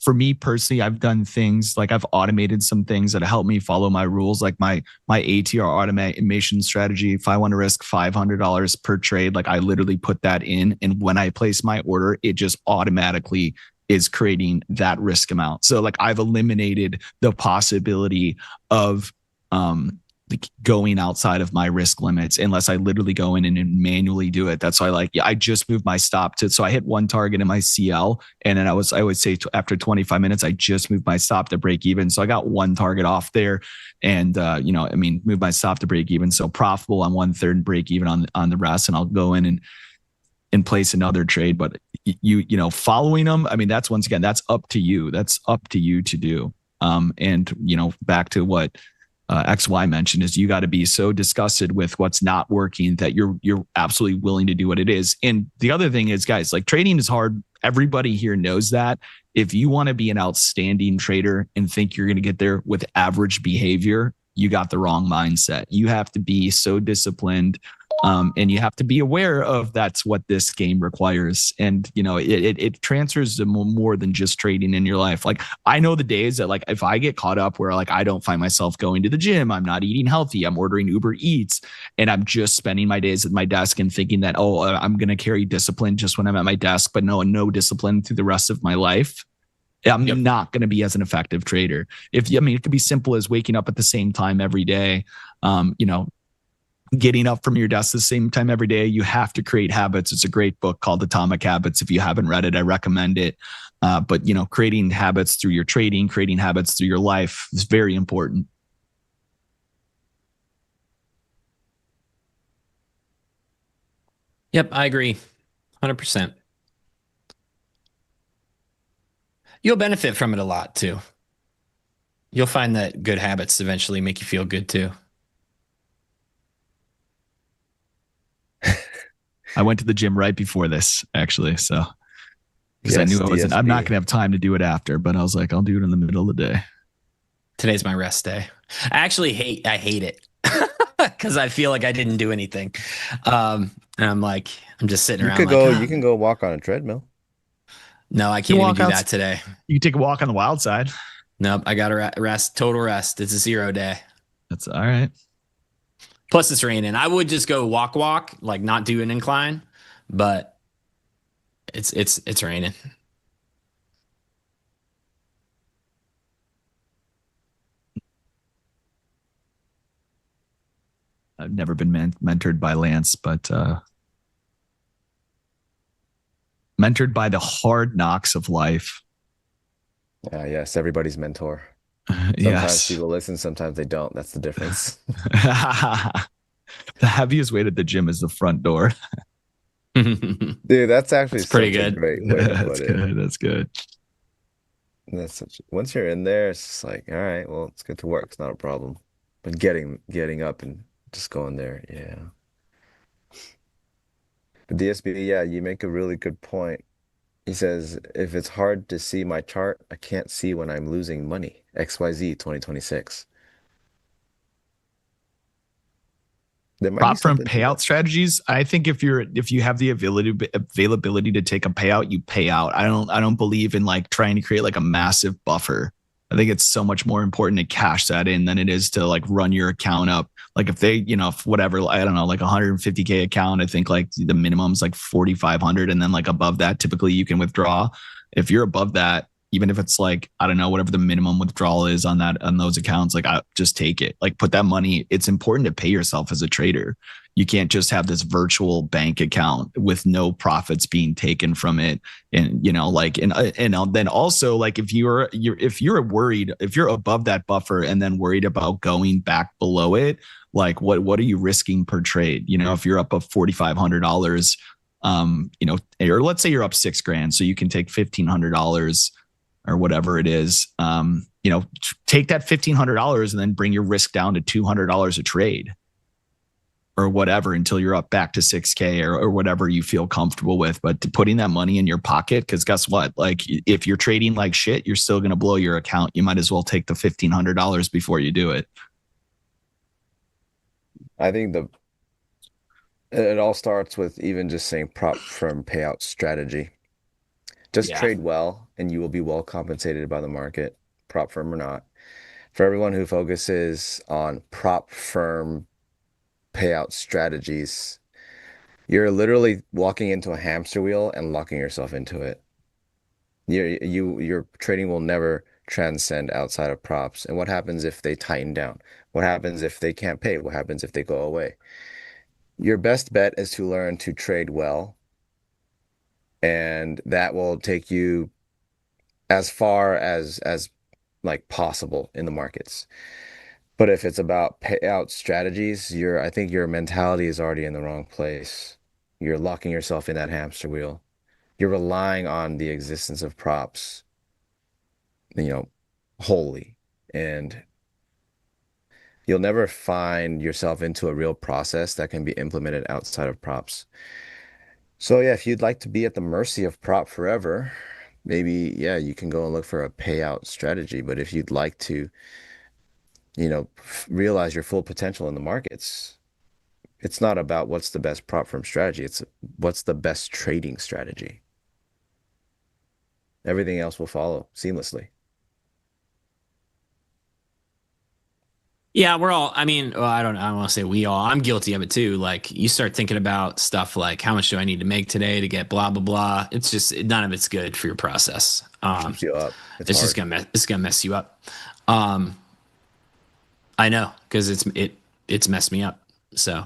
for me personally, I've done things I've automated some things that help me follow my rules, like my ATR automation strategy. If I want to risk $500 per trade, I literally put that in, and when I place my order, it just automatically is creating that risk amount. So I've eliminated the possibility of going outside of my risk limits unless I literally go in and manually do it. That's why I just moved my stop to, so I hit one target in my CL, and then I would say after 25 minutes, I just moved my stop to break even. So I got one target off there, and moved my stop to break even. So profitable on 1/3 and break even on the rest. And I'll go in and place another trade. But following them, that's, once again, that's up to you. That's up to you to do. And back to what XY mentioned, is you got to be so disgusted with what's not working that you're absolutely willing to do what it is. And the other thing is, guys, trading is hard. Everybody here knows that. If you want to be an outstanding trader and think you're going to get there with average behavior, you got the wrong mindset. You have to be so disciplined And you have to be aware of that's what this game requires. And, it transfers to more than just trading in your life. Like, I know the days that, like, if I get caught up where, like, I don't find myself going to the gym, I'm not eating healthy, I'm ordering Uber Eats, and I'm just spending my days at my desk and thinking that, oh, I'm going to carry discipline just when I'm at my desk, but no discipline through the rest of my life. I'm not going to be as an effective trader. It could be simple as waking up at the same time every day. Getting up from your desk the same time every day. You have to create habits. It's a great book called Atomic Habits. If you haven't read it, I recommend it. But creating habits through your trading, creating habits through your life is very important. Yep, I agree. 100%. You'll benefit from it a lot too. You'll find that good habits eventually make you feel good too. I went to the gym right before this, actually. So, because I Yes, knew I'm not going to have time to do it after, but I was like, I'll do it in the middle of the day. Today's my rest day. I hate it because I feel like I didn't do anything. And I'm just sitting around. You can go walk on a treadmill. No, I can't even do that today. You can take a walk on the wild side. Nope, I got to rest, total rest. It's a 0 day. That's all right. Plus it's raining. I would just go walk, like not do an incline, but it's raining. I've never been mentored by Lance, but mentored by the hard knocks of life. Yes, everybody's mentor. Sometimes people listen, sometimes they don't. That's the difference. The heaviest weight at the gym is the front door. Dude, that's actually pretty good. Great way to put it. That's good. Once you're in there, it's just like, all right, well, it's good to work. It's not a problem. But getting up and just going there, yeah. But DSB, yeah, you make a really good point. He says, if it's hard to see my chart, I can't see when I'm losing money. XYZ 2026. Prop firm payout strategies. I think if you have the availability to take a payout, you pay out. I don't believe in like trying to create like a massive buffer. I think it's so much more important to cash that in than it is to like run your account up. Like if they, if whatever, I don't know, like 150K account, I think like the minimum is like 4,500. And then like above that, typically you can withdraw. If you're above that, even if it's like, I don't know, whatever the minimum withdrawal is on those accounts, like I just take it, like put that money. It's important to pay yourself as a trader. You can't just have this virtual bank account with no profits being taken from it. And, and then also like if you're worried, if you're above that buffer and then worried about going back below it, like what are you risking per trade? If you're up of $4,500, or let's say you're up $6,000, so you can take $1,500 or whatever it is, take that $1,500 and then bring your risk down to $200 a trade or whatever until you're up back to 6K or whatever you feel comfortable with. But putting that money in your pocket, because guess what? Like if you're trading like shit, you're still going to blow your account. You might as well take the $1,500 before you do it. I think it all starts with even just saying prop firm payout strategy. Just trade well and you will be well compensated by the market, prop firm or not. For everyone who focuses on prop firm payout strategies, you're literally walking into a hamster wheel and locking yourself into it. Your trading will never transcend outside of props. And what happens if they tighten down? What happens if they can't pay? What happens if they go away? Your best bet is to learn to trade well, and that will take you as far as like possible in the markets. But if it's about payout strategies, I think your mentality is already in the wrong place. You're locking yourself in that hamster wheel. You're relying on the existence of props, wholly, and you'll never find yourself into a real process that can be implemented outside of props. So yeah, if you'd like to be at the mercy of prop forever, maybe, you can go and look for a payout strategy. But if you'd like to, realize your full potential in the markets, It's not about what's the best prop firm strategy. It's what's the best trading strategy. Everything else will follow seamlessly. Yeah, we're all, I mean, well, I don't want to say we all, I'm guilty of it too. Like you start thinking about stuff like how much do I need to make today to get blah, blah, blah. It's just, none of it's good for your process. Keeps you up. It's just hard. it's gonna mess you up. Um, I know because it's messed me up. So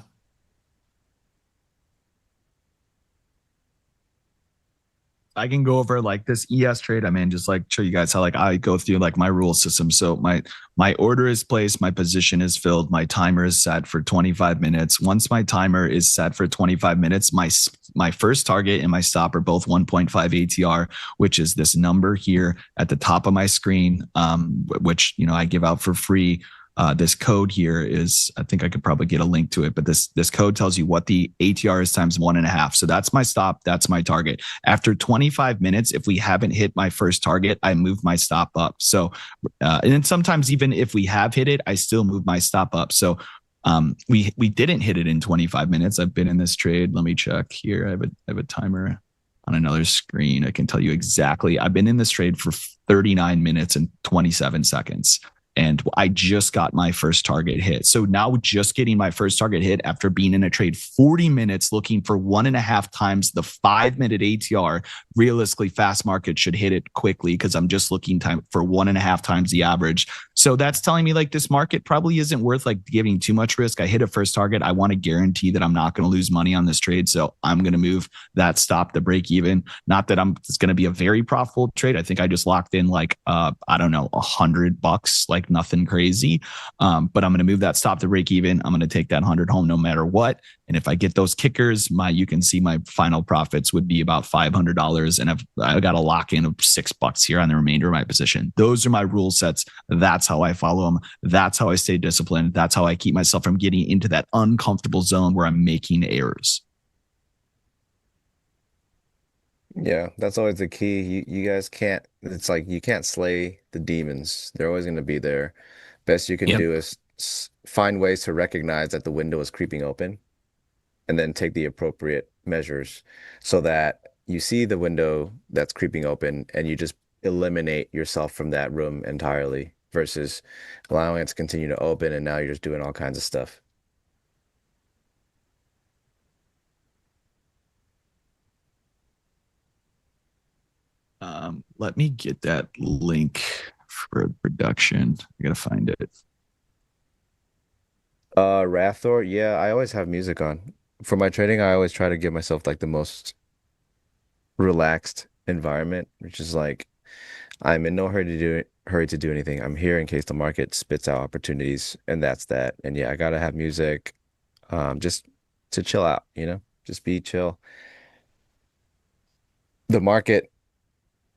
I can go over like this ES trade. I mean, just like show you guys how like I go through like my rule system. So my order is placed, my position is filled, my timer is set for 25 minutes. Once my timer is set for 25 minutes, my first target and my stop are both 1.5 ATR, which is this number here at the top of my screen, which I give out for free. This code here is, I think I could probably get a link to it, but this code tells you what the ATR is times 1.5. So that's my stop. That's my target. After 25 minutes, if we haven't hit my first target, I move my stop up. So, and then sometimes even if we have hit it, I still move my stop up. So we didn't hit it in 25 minutes. I've been in this trade. Let me check here. I have a timer on another screen. I can tell you exactly. I've been in this trade for 39 minutes and 27 seconds. And I just got my first target hit. So now just getting my first target hit after being in a trade 40 minutes looking for 1.5 times the 5-minute ATR, realistically fast market should hit it quickly because I'm just looking for 1.5 times the average. So that's telling me like this market probably isn't worth like giving too much risk. I hit a first target. I want to guarantee that I'm not going to lose money on this trade. So I'm going to move that stop to break even. Not that it's going to be a very profitable trade. I think I just locked in like, I don't know, $100, like nothing crazy. But I'm going to move that stop to break even. I'm going to take that 100 home no matter what. And if I get those kickers, you can see my final profits would be about $500. And I got a lock in of $6 here on the remainder of my position. Those are my rule sets. That's how I follow them. That's how I stay disciplined. That's how I keep myself from getting into that uncomfortable zone where I'm making errors. Yeah, that's always the key. You guys can't, it's like you can't slay the demons. They're always going to be there. Best you can yep. do is find ways to recognize that the window is creeping open and then take the appropriate measures so that you see the window that's creeping open and you just eliminate yourself from that room entirely versus allowing it to continue to open and now you're just doing all kinds of stuff. Let me get that link for production. I gotta find it. Rathor, yeah, I always have music on. For my trading, I always try to give myself like the most relaxed environment, which is like I'm in no hurry to do anything. I'm here in case the market spits out opportunities, and that's that. And yeah, I gotta have music, just to chill out, just be chill. The market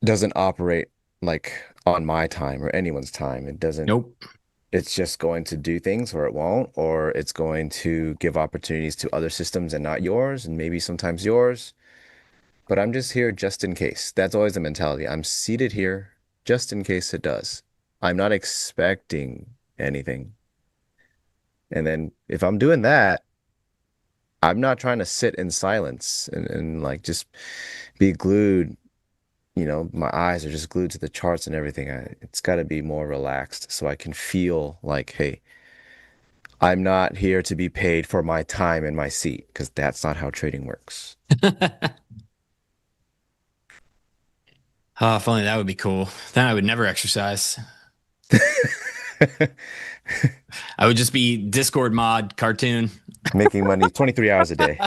doesn't operate like on my time or anyone's time. It doesn't. Nope. It's just going to do things or it won't, or it's going to give opportunities to other systems and not yours, and maybe sometimes yours. But I'm just here just in case. That's always the mentality. I'm seated here just in case it does. I'm not expecting anything. And then if I'm doing that, I'm not trying to sit in silence and like just be glued. My eyes are just glued to the charts and everything. It's got to be more relaxed so I can feel like, hey, I'm not here to be paid for my time in my seat because that's not how trading works. Oh, if only that would be cool. Then I would never exercise. I would just be Discord mod cartoon. Making money 23 hours a day.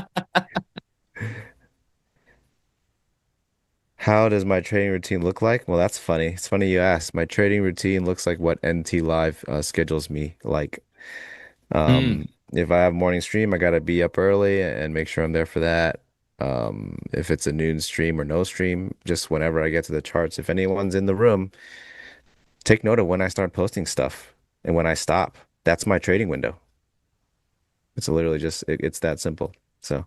How does my trading routine look like? Well, that's funny. It's funny you asked. My trading routine looks like what NT Live schedules me like. Mm. If I have morning stream, I gotta be up early and make sure I'm there for that. If it's a noon stream or no stream, just whenever I get to the charts, if anyone's in the room, take note of when I start posting stuff and when I stop. That's my trading window. It's literally just it's that simple. So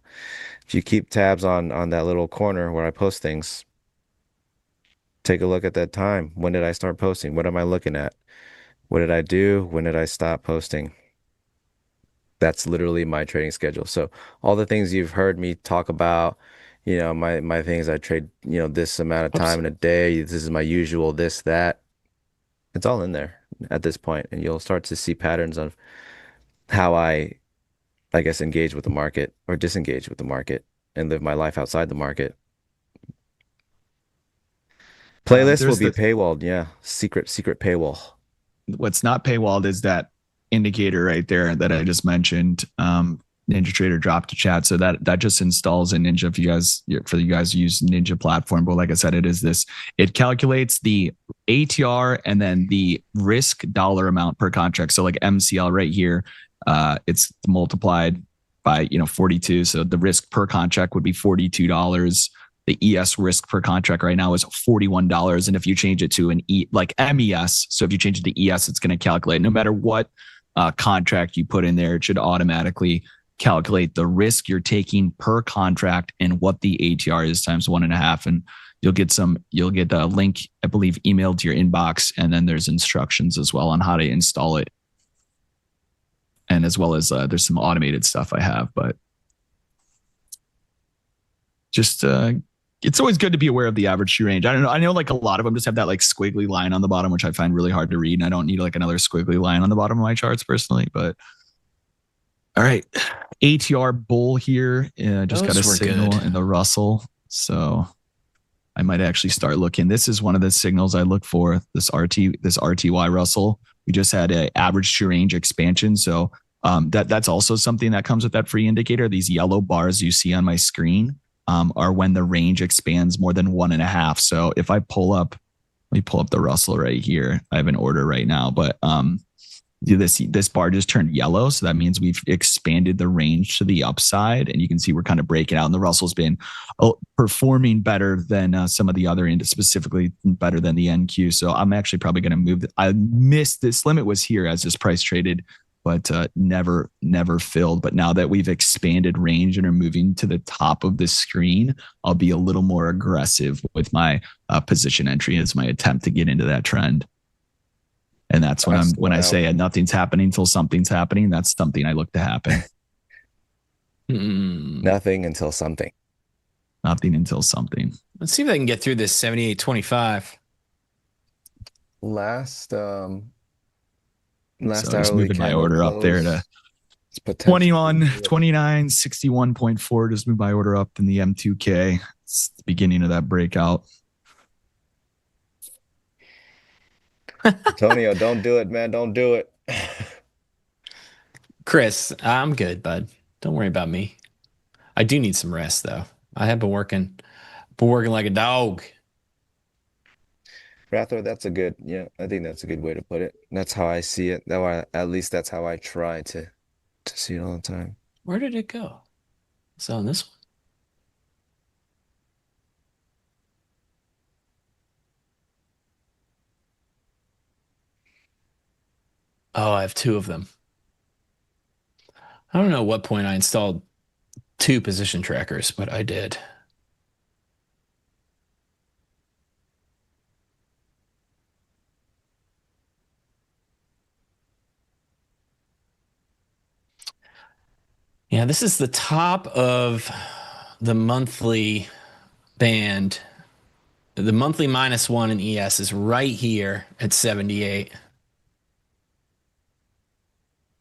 if you keep tabs on that little corner where I post things, take a look at that time. When did I start posting? What am I looking at? What did I do? When did I stop posting? That's literally my trading schedule. So all the things you've heard me talk about, my things I trade, this amount of Oops. time in a day, this is my usual, this, that, it's all in there at this point, and you'll start to see patterns of how I guess, engage with the market or disengage with the market and live my life outside the market. Playlist will There's be the paywalled. Yeah. Secret paywall. what's not paywalled is that indicator right there that I just mentioned. NinjaTrader dropped to chat, so that just installs in Ninja for you guys who use Ninja platform. But like I said, it calculates the ATR and then the risk dollar amount per contract. So like MCL right here, it's multiplied by 42. So the risk per contract would be $42. The ES risk per contract right now is $41. And if you change it to an like MES, so if you change it to ES, it's going to calculate no matter what contract you put in there, it should automatically calculate the risk you're taking per contract and what the ATR is times 1.5. And you'll get a link, I believe, emailed to your inbox. And then there's instructions as well on how to install it. And as well as there's some automated stuff I have, but just it's always good to be aware of the average shoe range. I don't know. I know like a lot of them just have that like squiggly line on the bottom, which I find really hard to read. And I don't need like another squiggly line on the bottom of my charts personally, but all right. ATR bull here. Just got a signal in the Russell. So I might actually start looking. This is one of the signals I look for, this RTY Russell. We just had an average shoe range expansion. So that's also something that comes with that free indicator. These yellow bars you see on my screen are when the range expands more than 1.5. So if I let me pull up the Russell right here. I have an order right now, but this bar just turned yellow. So that means we've expanded the range to the upside, and you can see we're kind of breaking out, and the Russell's been performing better than some of the other specifically better than the NQ. So I'm actually probably going to move. I missed this limit was here as this price traded, but never filled. But now that we've expanded range and are moving to the top of the screen, I'll be a little more aggressive with my position entry as my attempt to get into that trend. And that's when I say nothing's happening until something's happening. That's something I look to happen. Nothing until something. Nothing until something. Let's see if I can get through this 78.25. Last So just hourly moving my order up there to 2961.4. Just move my order up in the M2K. It's the beginning of that breakout. Antonio, don't do it, man. Don't do it. Chris, I'm good, bud. Don't worry about me. I do need some rest, though. I have been working like a dog. Rather, I think that's a good way to put it. That's how I see it. At least that's how I try to see it all the time. Where did it go? It's on this one. Oh, I have two of them. I don't know what point I installed 2 position trackers, but I did. Yeah, this is the top of the monthly band. The monthly -1 in ES is right here at 78.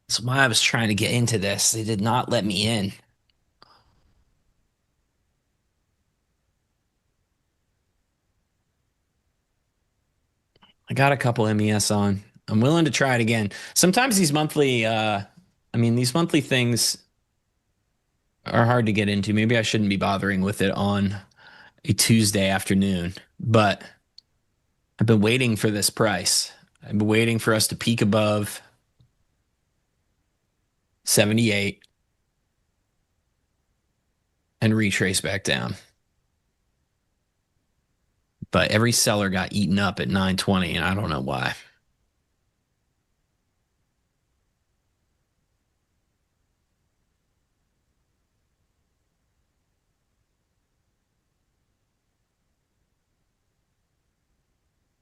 That's why I was trying to get into this. They did not let me in. I got a couple MES on. I'm willing to try it again. Sometimes these monthly, these monthly things are hard to get into. Maybe I shouldn't be bothering with it on a Tuesday afternoon, but I've been waiting for this price. I've been waiting for us to peak above 78 and retrace back down. But every seller got eaten up at 920, and I don't know why.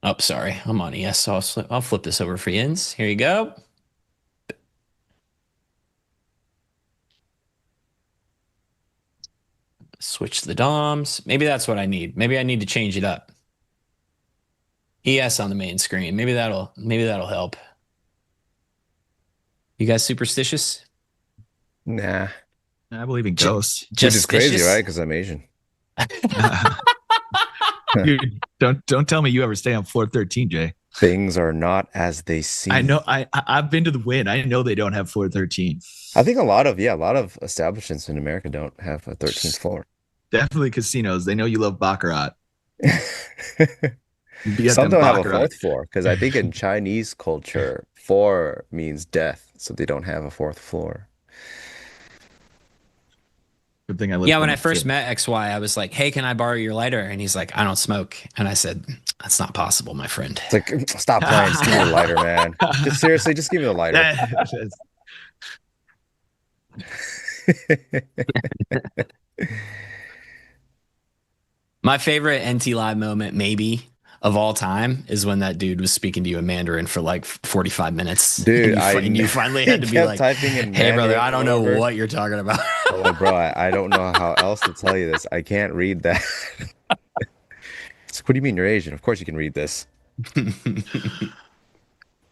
Oh, sorry. I'm on ES, so I'll flip this over for Yins. Here you go. Switch the DOMs. Maybe that's what I need. Maybe I need to change it up. ES on the main screen. Maybe that'll help. You guys superstitious? Nah. I believe in ghosts. Which is crazy, Justitious? right? Because I'm Asian. Dude, don't tell me you ever stay on floor 13, Jay. Things are not as they seem. I know. I've been to the Wynn. I know they don't have floor 13. I think a lot of establishments in America don't have a 13th floor. Definitely casinos. They know you love baccarat. Some don't have a fourth floor because I think in Chinese culture, 4 means death, so they don't have a 4th floor. Good thing I live. Yeah, when I first met XY, I was like, "Hey, can I borrow your lighter?" And he's like, "I don't smoke." And I said, "That's not possible, my friend." It's like, stop playing. Just give me the lighter, man. Just seriously, just give me the lighter. My favorite NT Live moment, maybe of all time, is when that dude was speaking to you in Mandarin for like 45 minutes. Dude, and you finally had to be like, typing in "Hey, brother, Mandarin I don't know over. what you're talking about." Oh, bro, I don't know how else to tell you this. I can't read that. It's like, what do you mean you're Asian? Of course you can read this.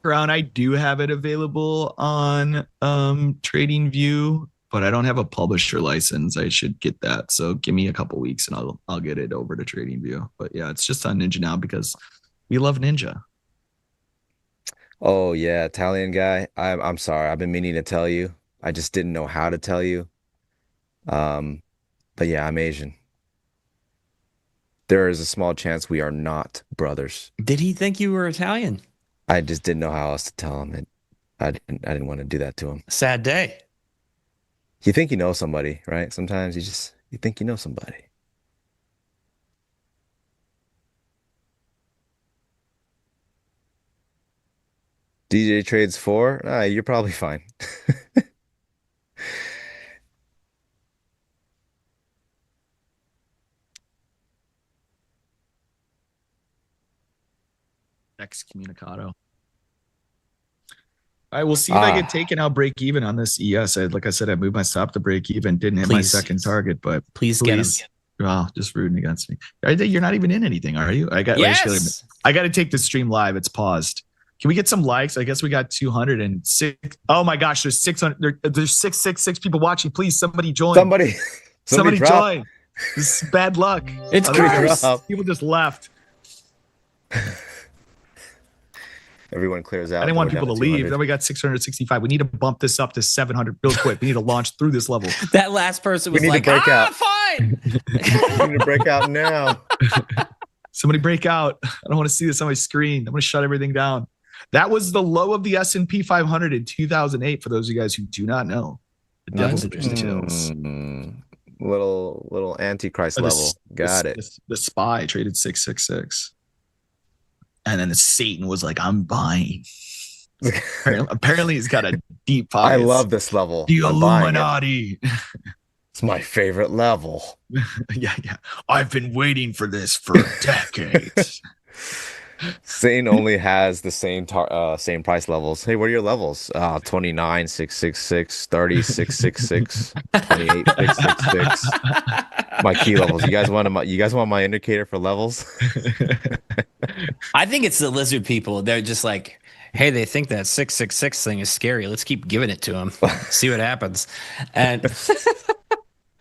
Crown, I do have it available on TradingView, but I don't have a publisher license. I should get that. So give me a couple weeks and I'll get it over to TradingView. But yeah, it's just on Ninja now because we love Ninja. Oh yeah, Italian guy. I'm sorry. I've been meaning to tell you. I just didn't know how to tell you. But yeah, I'm Asian. There is a small chance we are not brothers. Did he think you were Italian? I just didn't know how else to tell him it. I didn't want to do that to him. Sad day. You think you know somebody, right? Sometimes you think you know somebody. DJ trades 4? Nah, you're probably fine. Excommunicado. All right, we'll see if I get taken out break even on this ES. Like I said, I moved my stop to break even, didn't hit my second target, but Please get him. Well, just rooting against me. You're not even in anything, are you? I got to take the stream live. It's paused. Can we get some likes? I guess we got 206. Oh my gosh, there's 600. There's 666 people watching. Please, somebody join. Somebody join. This is bad luck. It's gross. People just left. Everyone clears out. I didn't want people to leave. Then we got 665. We need to bump this up to 700 real quick. We need to launch through this level. That last person was like, break out. Fine. We need to break out now. Somebody break out. I don't want to see this on my screen. I'm going to shut everything down. That was the low of the S&P 500 in 2008. For those of you guys who do not know, the devil's details. Little antichrist level. Got it. The SPY traded 666. And then Satan was like, I'm buying. Apparently he's got a deep pocket. I love this level. The Illuminati. It's my favorite level. Yeah. I've been waiting for this for decades. Satan only has the same price levels. Hey, what are your levels? 29, 666, 30, 666, 28, 666. My key levels. You guys want my indicator for levels? I think it's the lizard people. They're just like, hey, they think that 666 thing is scary. Let's keep giving it to them. See what happens. And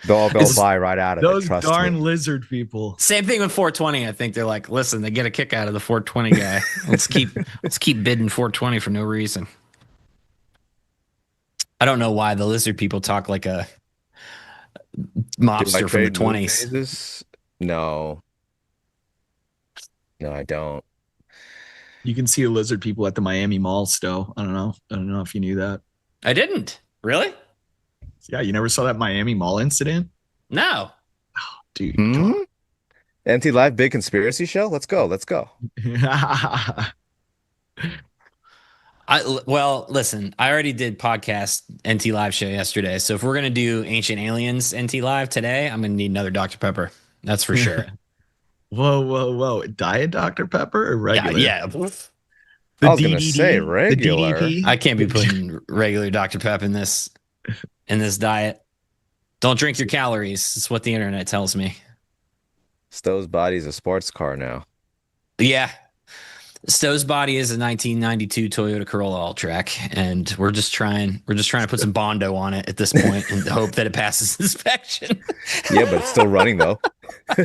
they'll all go buy right out of it. Those Trust darn me. lizard people. same thing with 420. I think they're like, listen, they get a kick out of the 420 guy. Let's keep bidding 420 for no reason. I don't know why the lizard people talk like a mobster from the 20s. No, I don't. You can see the lizard people at the Miami Mall, Stowe. I don't know if you knew that. I didn't. Really? Yeah, you never saw that Miami Mall incident? No. Dude. Anti-live big conspiracy show? Let's go. Well, listen, I already did podcast NT Live show yesterday. So if we're going to do Ancient Aliens NT Live today, I'm going to need another Dr. Pepper. That's for sure. Whoa. Diet Dr. Pepper or regular? Yeah. I was going to say regular. The DDP. I can't be putting regular Dr. Pep in this diet. Don't drink your calories. That's what the internet tells me. Stowe's body's a sports car now. Yeah. Stowe's body is a 1992 Toyota Corolla All-Track, and we're just trying to put some Bondo on it at this point and hope that it passes inspection. Yeah, but it's still running though. All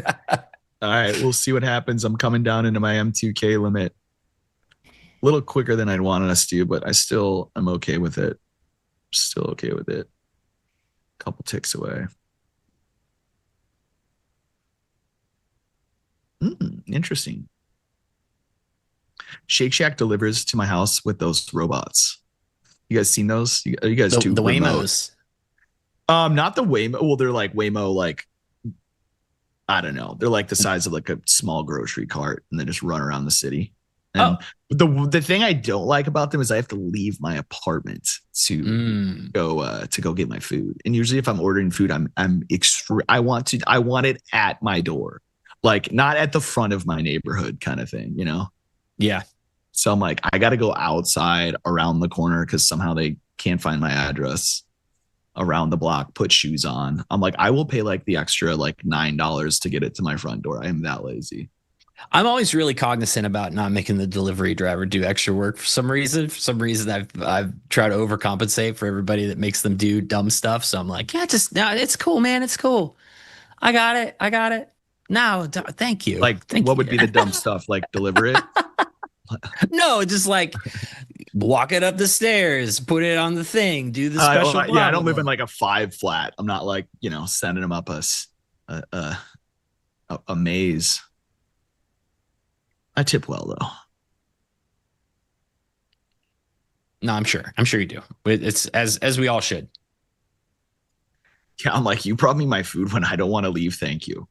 right, we'll see what happens. I'm coming down into my M2K limit a little quicker than I'd wanted us to, but I'm okay with it. Still okay with it. Couple ticks away. Interesting. Shake Shack delivers to my house with those robots. You guys seen those? You guys too The remote? Waymos. Not the Waymo. Well, they're like Waymo, like I don't know. They're like the size of like a small grocery cart, and they just run around the city. And the thing I don't like about them is I have to leave my apartment to go get my food. And usually, if I'm ordering food, I want it at my door, like not at the front of my neighborhood, kind of thing, you know? Yeah. So I'm like, I got to go outside around the corner because somehow they can't find my address around the block, put shoes on. I'm like, I will pay like the extra like $9 to get it to my front door. I am that lazy. I'm always really cognizant about not making the delivery driver do extra work for some reason. For some reason, I've tried to overcompensate for everybody that makes them do dumb stuff. So I'm like, yeah, it's cool, man. It's cool. I got it. No, thank you. Like, what would be the dumb stuff? Like, deliver it? No, just like walk it up the stairs, put it on the thing, do the special. I don't live in like a 5 flat. I'm not like, sending them up a maze. I tip well though. No, I'm sure you do. It's as we all should. Yeah, I'm like, you brought me my food when I don't want to leave. Thank you.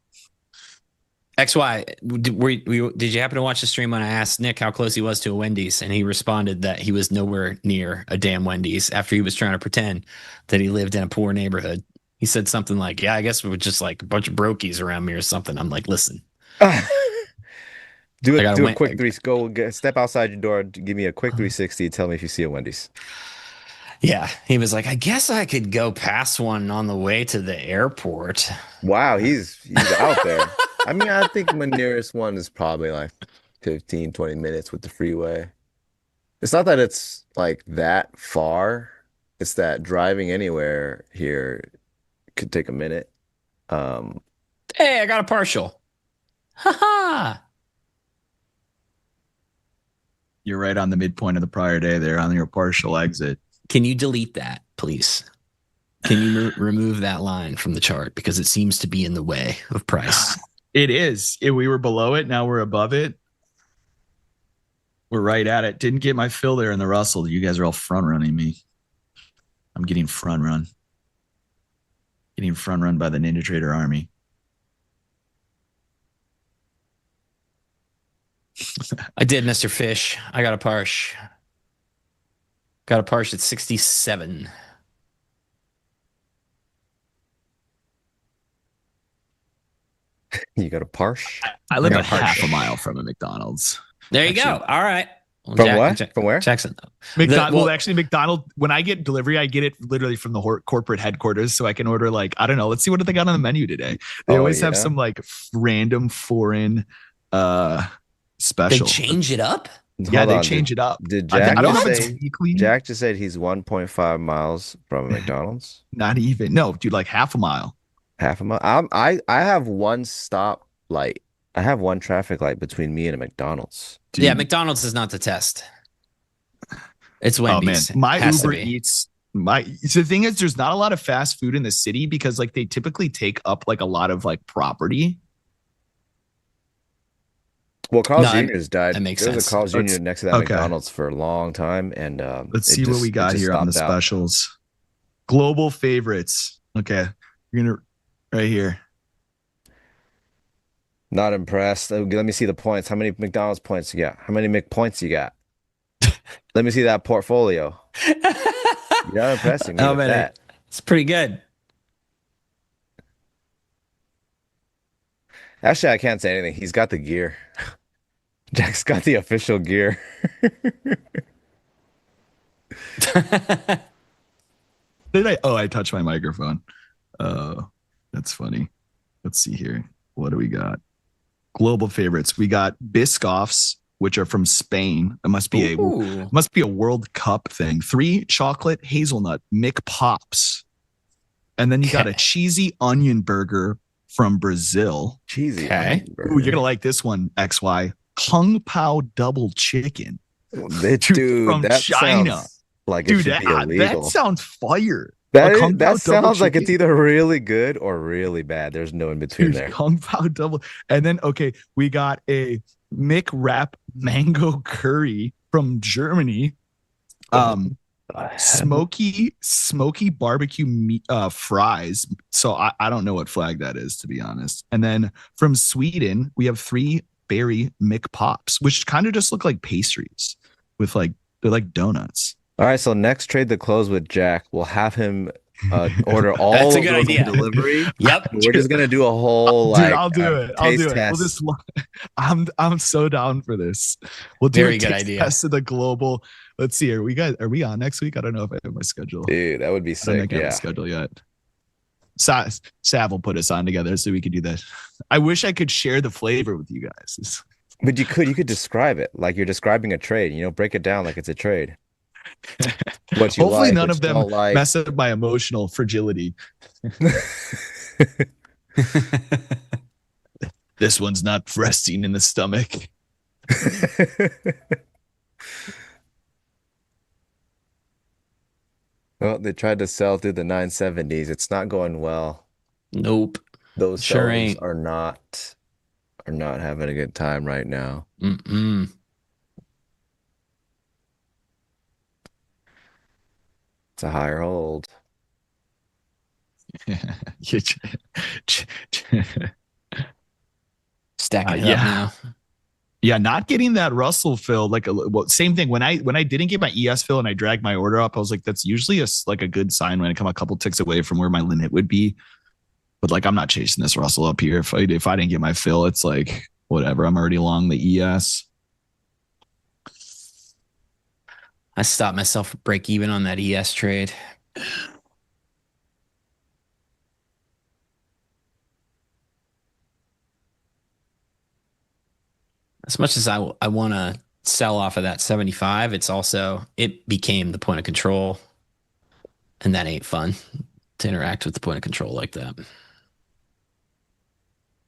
XY, did you happen to watch the stream when I asked Nick how close he was to a Wendy's, and he responded that he was nowhere near a damn Wendy's after he was trying to pretend that he lived in a poor neighborhood. He said something like, "Yeah, I guess we're just like a bunch of brokies around me or something." I'm like, listen. Do a quick step outside your door, give me a quick 360, tell me if you see a Wendy's. Yeah, he was like, I guess I could go past one on the way to the airport. Wow, he's out there. I mean, I think my nearest one is probably like 15, 20 minutes with the freeway. It's not that it's like that far. It's that driving anywhere here could take a minute. Hey, I got a partial. Ha. You're right on the midpoint of the prior day there on your partial exit. Can you delete that, please? Can you remove that line from the chart because it seems to be in the way of price? It is. We were below it. Now we're above it. We're right at it. Didn't get my fill there in the Russell. You guys are all front running me. I'm getting front run. Getting front run by the NinjaTrader army. I did, Mr. Fish. I got a parsh. Got a parsh at 67. You got a parsh? I live a half a mile from a McDonald's. There you go. All right. Well, from where? Jackson. Actually, McDonald's, when I get delivery, I get it literally from the corporate headquarters. So I can order like, I don't know. Let's see what they got on the menu today. They always have some like random foreign special. They change it up? They change it up. Did Jack I don't know if it's weekly. Jack just said he's 1.5 miles from a McDonald's? Not even. No, dude, like half a mile. Half a mile? I have one stop light. I have one traffic light between me and a McDonald's. Dude. Yeah, McDonald's is not the test. It's Wendy's. Oh, man. My Uber Eats. The thing is, there's not a lot of fast food in the city because like they typically take up like a lot of like property. Well, Carl's Jr.'s died. That makes sense. There was a Carl's Jr. next to that McDonald's for a long time, and let's see what we got here on the specials. Global favorites. Okay, you're gonna right here. Not impressed. Let me see the points. How many McDonald's points you got? How many McPoints you got? Let me see that portfolio. You're not impressing me. With that. It's pretty good. Actually, I can't say anything. He's got the gear. Jack's got the official gear. I touched my microphone. That's funny. Let's see here. What do we got? Global favorites. We got Biscoffs, which are from Spain. It must be a World Cup thing. 3 chocolate hazelnut Mick Pops. And then you got a cheesy onion burger from Brazil. Cheesy. Okay. Ooh, you're gonna like this one, XY. Kung Pao double chicken. Dude, from that China. Sounds like Dude, it should be illegal. that sounds fire. That sounds like it's either really good or really bad. There's no in between there. Kung Pao double. And then, okay, we got a McWrap mango curry from Germany. Smoky barbecue meat, fries. So I don't know what flag that is, to be honest. And then from Sweden, we have 3 berry McPops, which kind of just look like pastries with they're like donuts. All right, so next trade the close with Jack. We'll have him order all That's a of good those idea. delivery. Yep. We're just gonna do a whole Dude, I'll do it. Test. I'm so down for this. We'll do Very a good taste idea. test of the global. Let's see. Are we on next week? I don't know if I have my schedule. Dude, that would be I don't sick. think I have Yeah. a schedule yet. Sav will put us on together so we could do that. I wish I could share the flavor with you guys. But you could describe it like you're describing a trade. Break it down like it's a trade. What you Hopefully like, none what of you them don't like. mess up my emotional fragility. This one's not resting in the stomach. Well, they tried to sell through the 970s. It's not going well. Nope. Those Sure sellers ain't. are not having a good time right now. Mm-mm. It's a higher hold. Stacking it Yeah. up now. Yeah, not getting that Russell fill, same thing. When I didn't get my ES fill and I dragged my order up, I was like, that's usually a good sign when I come a couple ticks away from where my limit would be. But I'm not chasing this Russell up here. If I didn't get my fill, it's like whatever. I'm already along the ES. I stopped myself at break even on that ES trade. As much as I want to sell off of that 75, it became the point of control. And that ain't fun to interact with the point of control like that.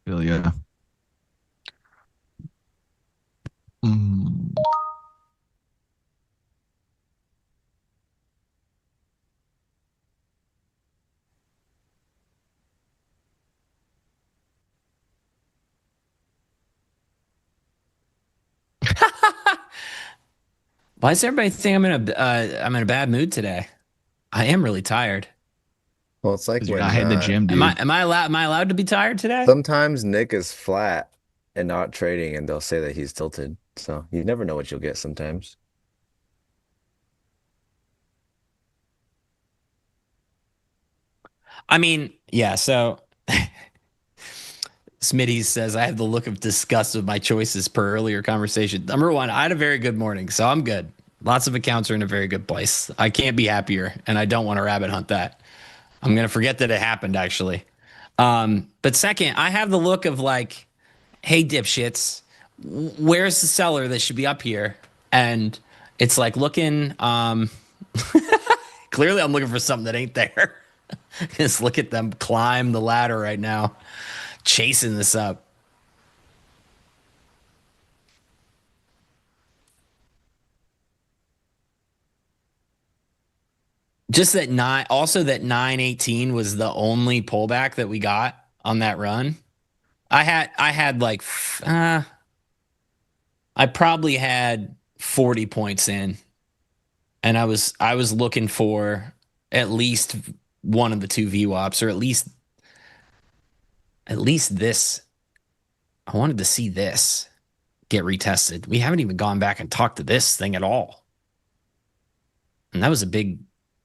Hell yeah. Why does everybody think I'm in a bad mood today? I am really tired. Well, it's like You're when not hitting the gym, dude. Am I allowed to be tired today? sometimes Nick is flat and not trading, and they'll say that he's tilted. So you never know what you'll get sometimes. I mean, yeah, so Smitty says, I have the look of disgust with my choices per earlier conversation. Number one, I had a very good morning, so I'm good. Lots of accounts are in a very good place. I can't be happier, and I don't want to rabbit hunt that. I'm going to forget that it happened, actually. But second, I have the look of like, hey, dipshits, where's the seller that should be up here? And it's like looking, clearly I'm looking for something that ain't there. Just look at them climb the ladder right now, chasing this up. Just that 918 was the only pullback that we got on that run. I probably had 40 points in, and I was looking for at least one of the two VWAPs, or at least this. I wanted to see this get retested. We haven't even gone back and talked to this thing at all. And that was a big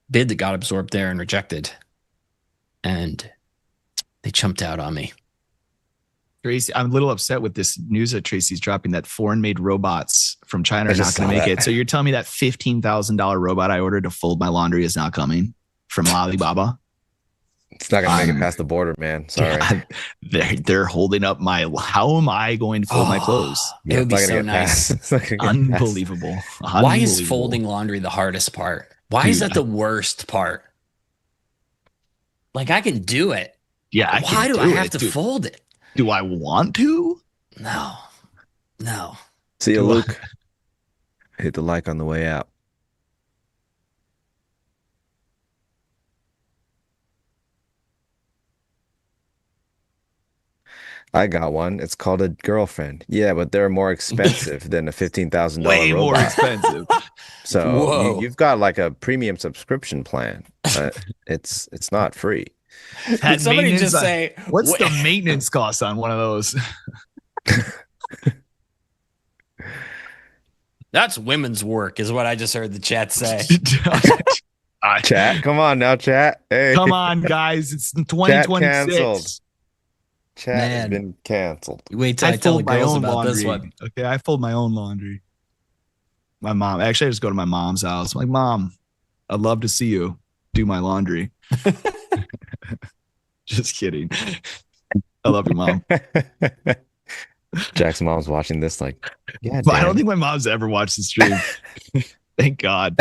bid that got absorbed there and rejected. And they chumped out on me. Tracy, I'm a little upset with this news that Tracy's dropping, that foreign-made robots from China are not going to make it. So you're telling me that $15,000 robot I ordered to fold my laundry is not coming from Alibaba? It's not gonna make it past the border, man. Sorry. They're holding up my. How am I going to fold my clothes? It would be It's not so gonna get nice. past. It's not gonna get past. Unbelievable. Why is Unbelievable. folding laundry the hardest part? Why is Dude, that the worst part? Like I can do it. Yeah, Why do I have to fold it? Do I want to? No. See you, Do I- Luke. Hit the like on the way out. I got one. It's called a girlfriend. Yeah, but they're more expensive than a $15,000 Way robot. more expensive. So Whoa. you've got like a premium subscription plan. It's not free. Did somebody maintenance just say, what's "Wait." the maintenance cost on one of those? That's women's work, is what I just heard the chat say. Chat, come on now, chat. Hey, Come on, guys. It's chat 2026. canceled. Chat has Man. been canceled. Wait till I tell the fold my girls own about laundry. this one. Okay, I fold my own laundry. My mom. Actually, I just go to my mom's house. I'm like, Mom, I'd love to see you do my laundry. Just kidding. I love you, Mom. Jack's mom's watching this like, yeah, But I don't Dan. think my mom's ever watched the stream. Thank God.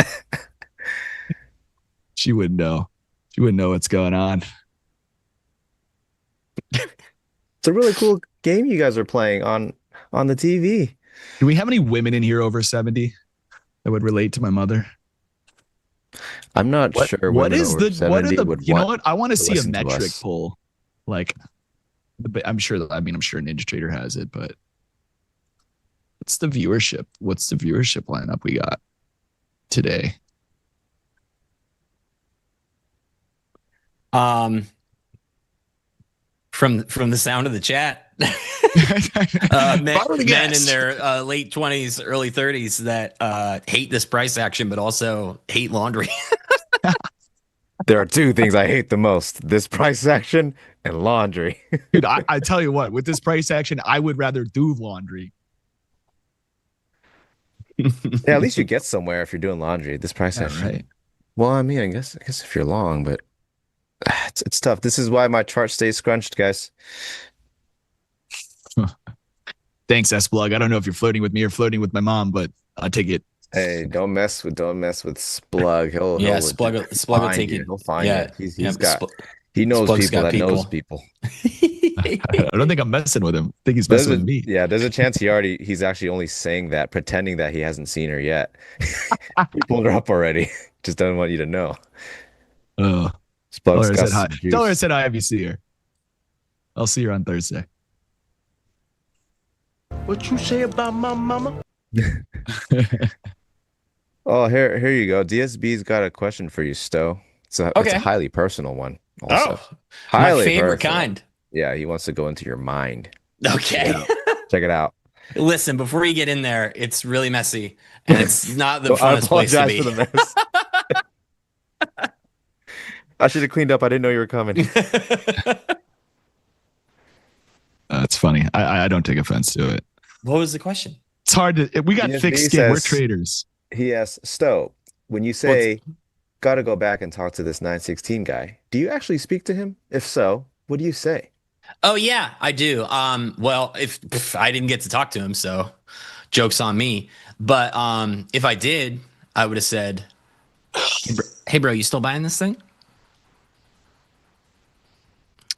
She wouldn't know. She wouldn't know what's going on. It's a really cool game you guys are playing on the TV. Do we have any women in here over 70 that would relate to my mother? I'm not sure What women is over the what are 70 the would you know want what? I want to to see a listen to metric us. poll. Like I'm sure NinjaTrader has it, but what's the viewership? What's the viewership lineup we got today? From the sound of the chat, men in their late 20s, early 30s that hate this price action, but also hate laundry. There are two things I hate the most: this price action and laundry. Dude, I tell you what, with this price action, I would rather do laundry. Yeah, at least you get somewhere if you're doing laundry. This price Yeah, action. right. Well, I mean, I guess if you're long, but it's tough. This is why my chart stays scrunched, guys. Thanks, S-Plug. I don't know if you're flirting with me or flirting with my mom, but I'll take it. Hey, don't mess with Splug. He'll Splug will find take you. it. He'll find Yeah, you. yeah, He knows Splug's people got that knows people. people. I don't think I'm messing with him. I think he's messing with me. Yeah, there's a chance he's actually only saying that, pretending that he hasn't seen her yet. He pulled her up already. Just doesn't want you to know. Tell Splug's her I got said hi. some juice. Tell her I said hi if you see her. I'll see her on Thursday. What you say about my mama? Oh, here you go. DSB's got a question for you, Stowe. It's a Okay. highly personal one. Also. Oh, highly my favorite personal. kind. Yeah, he wants to go into your mind. Okay. Check it out. Listen, before you get in there, it's really messy, and it's not the So I funnest place to apologize be. for the mess. I should have cleaned up. I didn't know you were coming. It's funny. I don't take offense to it. What was the question? It's hard to. We got DSB thick skin. We're says- traders. He asks, Stowe, when you say, got to go back and talk to this 916 guy, do you actually speak to him? If so, what do you say? Oh yeah, I do. Well, if I didn't get to talk to him, so joke's on me. But if I did, I would have said, "Hey, bro, you still buying this thing?"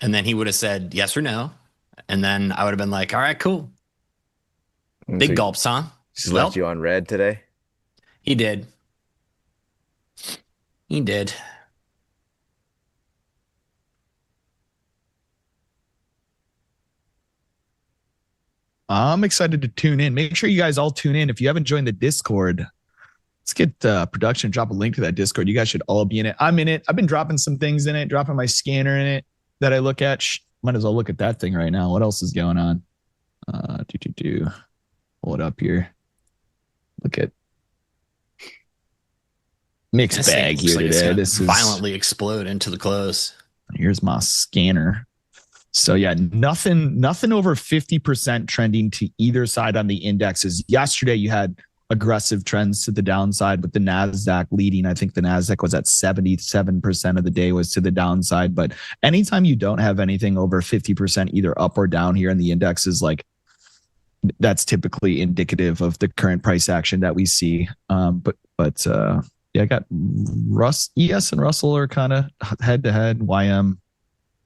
And then he would have said yes or no, and then I would have been like, "All right, cool." And Big so gulps, huh? Just Well, left you on red today? He did. He did. I'm excited to tune in. Make sure you guys all tune in. If you haven't joined the Discord, let's get production, drop a link to that Discord. You guys should all be in it. I'm in it. I've been dropping some things in it, dropping my scanner in it that I look at. Might as well look at that thing right now. What else is going on? Pull it up here. Look at mixed This thing bag looks here like it's today. gonna This is violently explode into the close. Here's my scanner. So yeah, nothing over 50% trending to either side on the indexes. Yesterday you had aggressive trends to the downside, with the NASDAQ leading. I think the NASDAQ was at 77% of the day was to the downside. But anytime you don't have anything over 50% either up or down here in the indexes, like that's typically indicative of the current price action that we see. Yeah, I got ES and Russell are kind of head to head. YM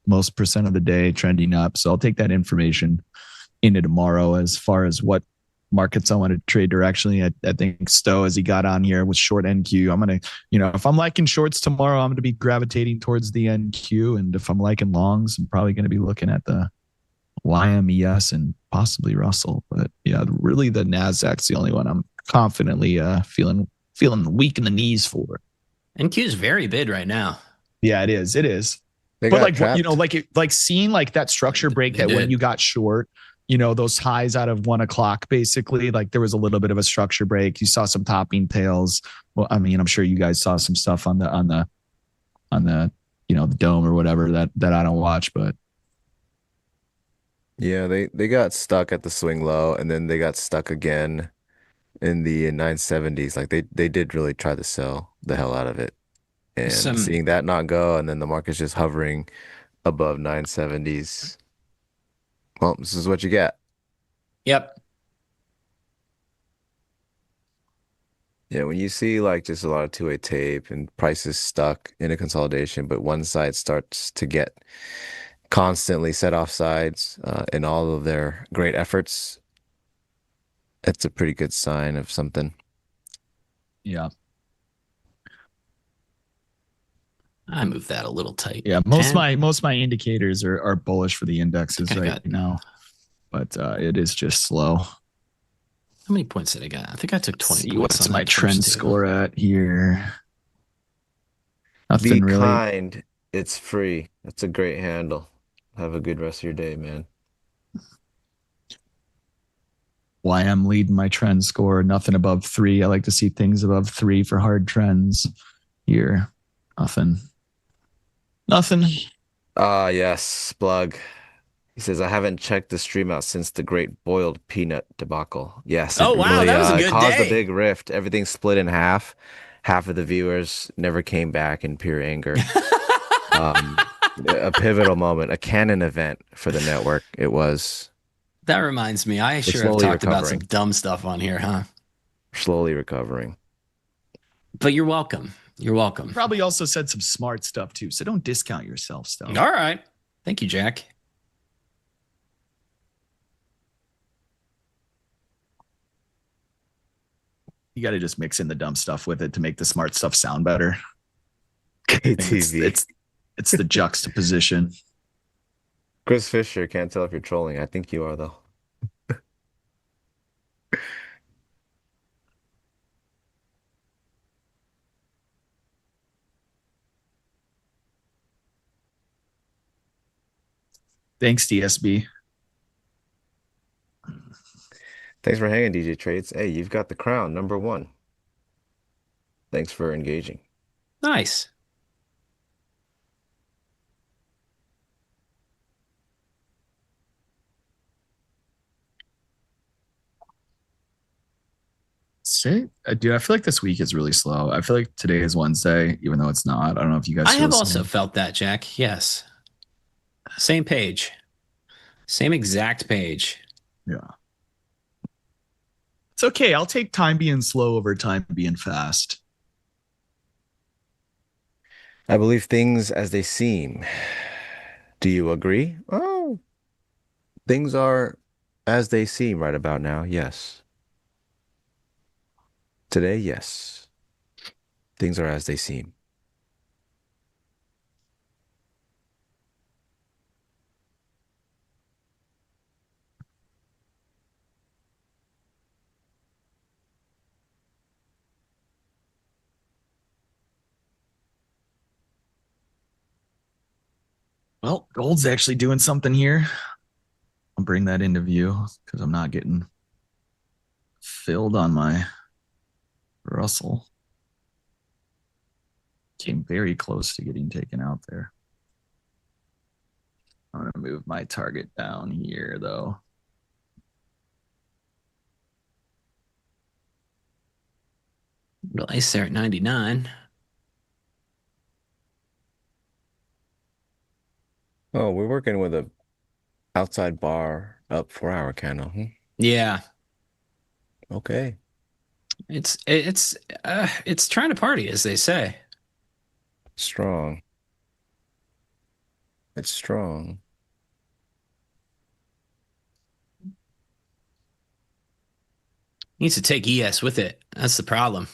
most percent of the day trending up. So I'll take that information into tomorrow. As far as what markets I want to trade directionally, I think Stowe, as he got on here, was short NQ. I'm going to, if I'm liking shorts tomorrow, I'm going to be gravitating towards the NQ. And if I'm liking longs, I'm probably going to be looking at the YMES and possibly Russell. But yeah, really the NASDAQ's the only one I'm confidently feeling weak in the knees for. NQ is very bid right now. Yeah, it is. It is. They But got trapped. seeing like that structure break They that when did. you got short, those highs out of 1 o'clock, basically, like there was a little bit of a structure break. You saw some topping tails. Well, I mean, I'm sure you guys saw some stuff on the the dome or whatever that I don't watch, but Yeah, they got stuck at the swing low, and then they got stuck again in the 970s. Like they did really try to sell the hell out of it. And seeing that not go, and then the market's just hovering above 970s. Well, this is what you get. Yep. Yeah, when you see like just a lot of two-way tape and prices stuck in a consolidation, but one side starts to get constantly set off sides in all of their great efforts, it's a pretty good sign of something. yeah. I moved that a little tight. Yeah, most 10. of my indicators are bullish for the indexes I think I right got- now, but it is just slow. How many points did I get? I think I took 20 See, points. what's on my that trend first two. score at here? Be Nothing really. kind. It's free. That's a great handle. Have a good rest of your day, man. Why I'm leading my trend score. Nothing above 3. I like to see things above 3 for hard trends here. Nothing. Yes, Splug. He says, I haven't checked the stream out since the great boiled peanut debacle. Yes, it Oh, wow, that was a good caused day. a big rift. Everything split in half. Half of the viewers never came back in pure anger. A pivotal moment, a canon event for the network. It was. That reminds me, I sure have slowly talked about some recovering. dumb stuff on here, huh? Slowly recovering. But you're welcome. You're welcome. Probably also said some smart stuff too. So don't discount yourself, stuff. All right. Thank you, Jack. You got to just mix in the dumb stuff with it to make the smart stuff sound better. KTV. It's the juxtaposition. Chris Fisher, can't tell if you're trolling. I think you are, though. Thanks, DSB. Thanks for hanging, DJ Trades. Hey, you've got the crown, #1. Thanks for engaging. Nice. I feel like this week is really slow. I feel like today is Wednesday, even though it's not. I don't know if you guys I feel have the also same. felt that, Jack. Yes. Same page. Same exact page. Yeah. It's okay. I'll take time being slow over time being fast. I believe things as they seem. Do you agree? Oh, things are as they seem right about now. Yes. Today, yes. Things are as they seem. Well, gold's actually doing something here. I'll bring that into view because I'm not getting filled on my Russell. Came very close to getting taken out there. I'm going to move my target down here, though. Little ice there at 99. Oh, we're working with a outside bar up 4-hour candle. Yeah, Okay. it's trying to party, as they say. Strong. It's strong. Needs to take ES with it. That's the problem.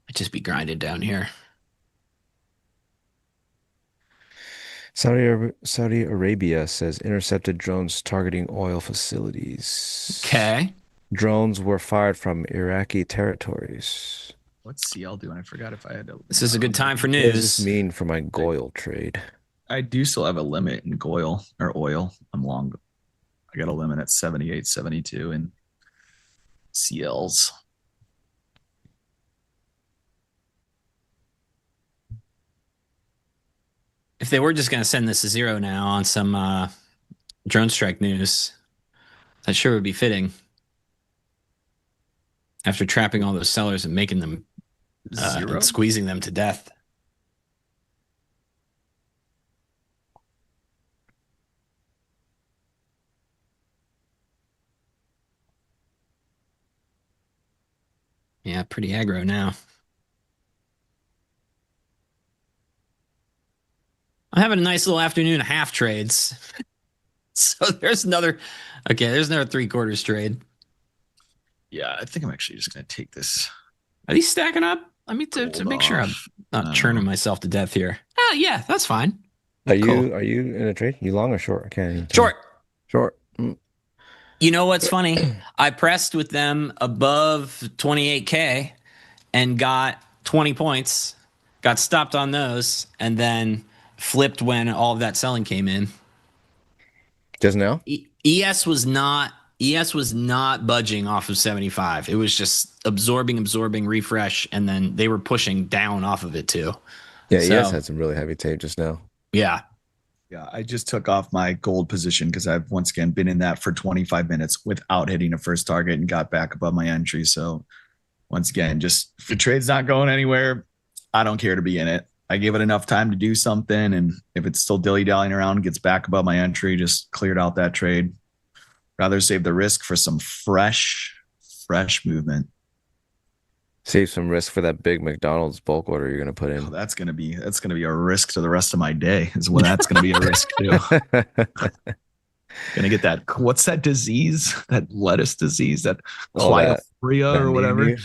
Might just be grinded down here. Saudi Arabia says intercepted drones targeting oil facilities. Okay. Drones were fired from Iraqi territories. What's CL doing? I forgot if I had to. This is a good time for What does this news. mean for my Goyle trade? I do still have a limit in oil. I'm long. I got a limit at 78, 72 in CLs. If they were just going to send this to zero now on some drone strike news, that sure would be fitting. After trapping all those sellers and making them Zero? and squeezing them to death. Yeah, pretty aggro now. I'm having a nice little afternoon of half trades. So there's another 3/4 trade. Yeah, I think I'm actually just going to take this. Are these stacking up? I mean, to make sure I'm not churning myself to death here. Oh, yeah, that's fine. Are Cool. you in a trade? You long or short? I can't even tell. Short. Short. You know what's funny? I pressed with them above 28K and got 20 points, got stopped on those, and then flipped when all of that selling came in. Just now? ES was not budging off of 75. It was just absorbing, refresh, and then they were pushing down off of it too. Yeah, So- ES had some really heavy tape just now. Yeah. Yeah, I just took off my gold position because I've once again been in that for 25 minutes without hitting a first target and got back above my entry. So once again, just if the trade's not going anywhere, I don't care to be in it. I give it enough time to do something. And if it's still dilly-dallying around, gets back above my entry, just cleared out that trade. Rather save the risk for some fresh movement. Save some risk for that big McDonald's bulk order you're going to put in. Oh, that's gonna be a risk to the rest of my day. Is what that's gonna be a risk too. Gonna get that. What's that disease? That lettuce disease? That chlorophria or whatever.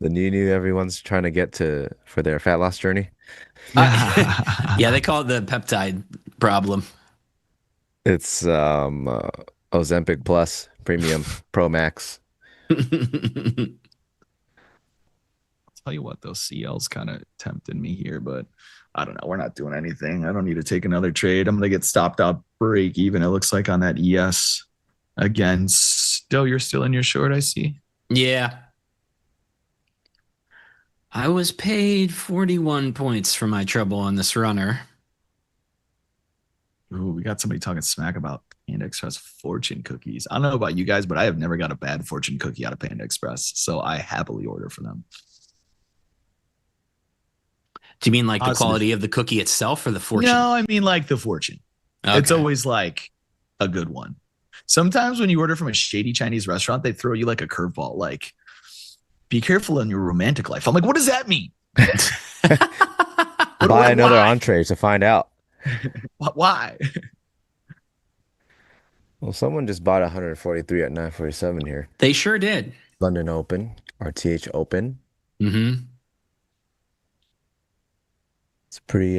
The new everyone's trying to get to for their fat loss journey. Yeah, they call it the peptide problem. It's Ozempic Plus Premium Pro Max. Tell you what, those CLs kind of tempted me here, but I don't know. We're not doing anything. I don't need to take another trade. I'm gonna get stopped out break even. It looks like on that ES again. Still, you're still in your short. I see. Yeah. I was paid 41 points for my trouble on this runner. Ooh, we got somebody talking smack about Panda Express fortune cookies. I don't know about you guys, but I have never got a bad fortune cookie out of Panda Express, so I happily order for them. Do you mean like the Positive. quality of the cookie itself or the fortune? No, I mean like the fortune. Okay. It's always like a good one. Sometimes when you order from a shady Chinese restaurant, they throw you like a curveball, like, be careful in your romantic life. I'm like, what does that mean? Buy another entree to find out. Why? Well, someone just bought 143 at 947 here. They sure did. London Open, RTH Open. Mm-hmm. It's pretty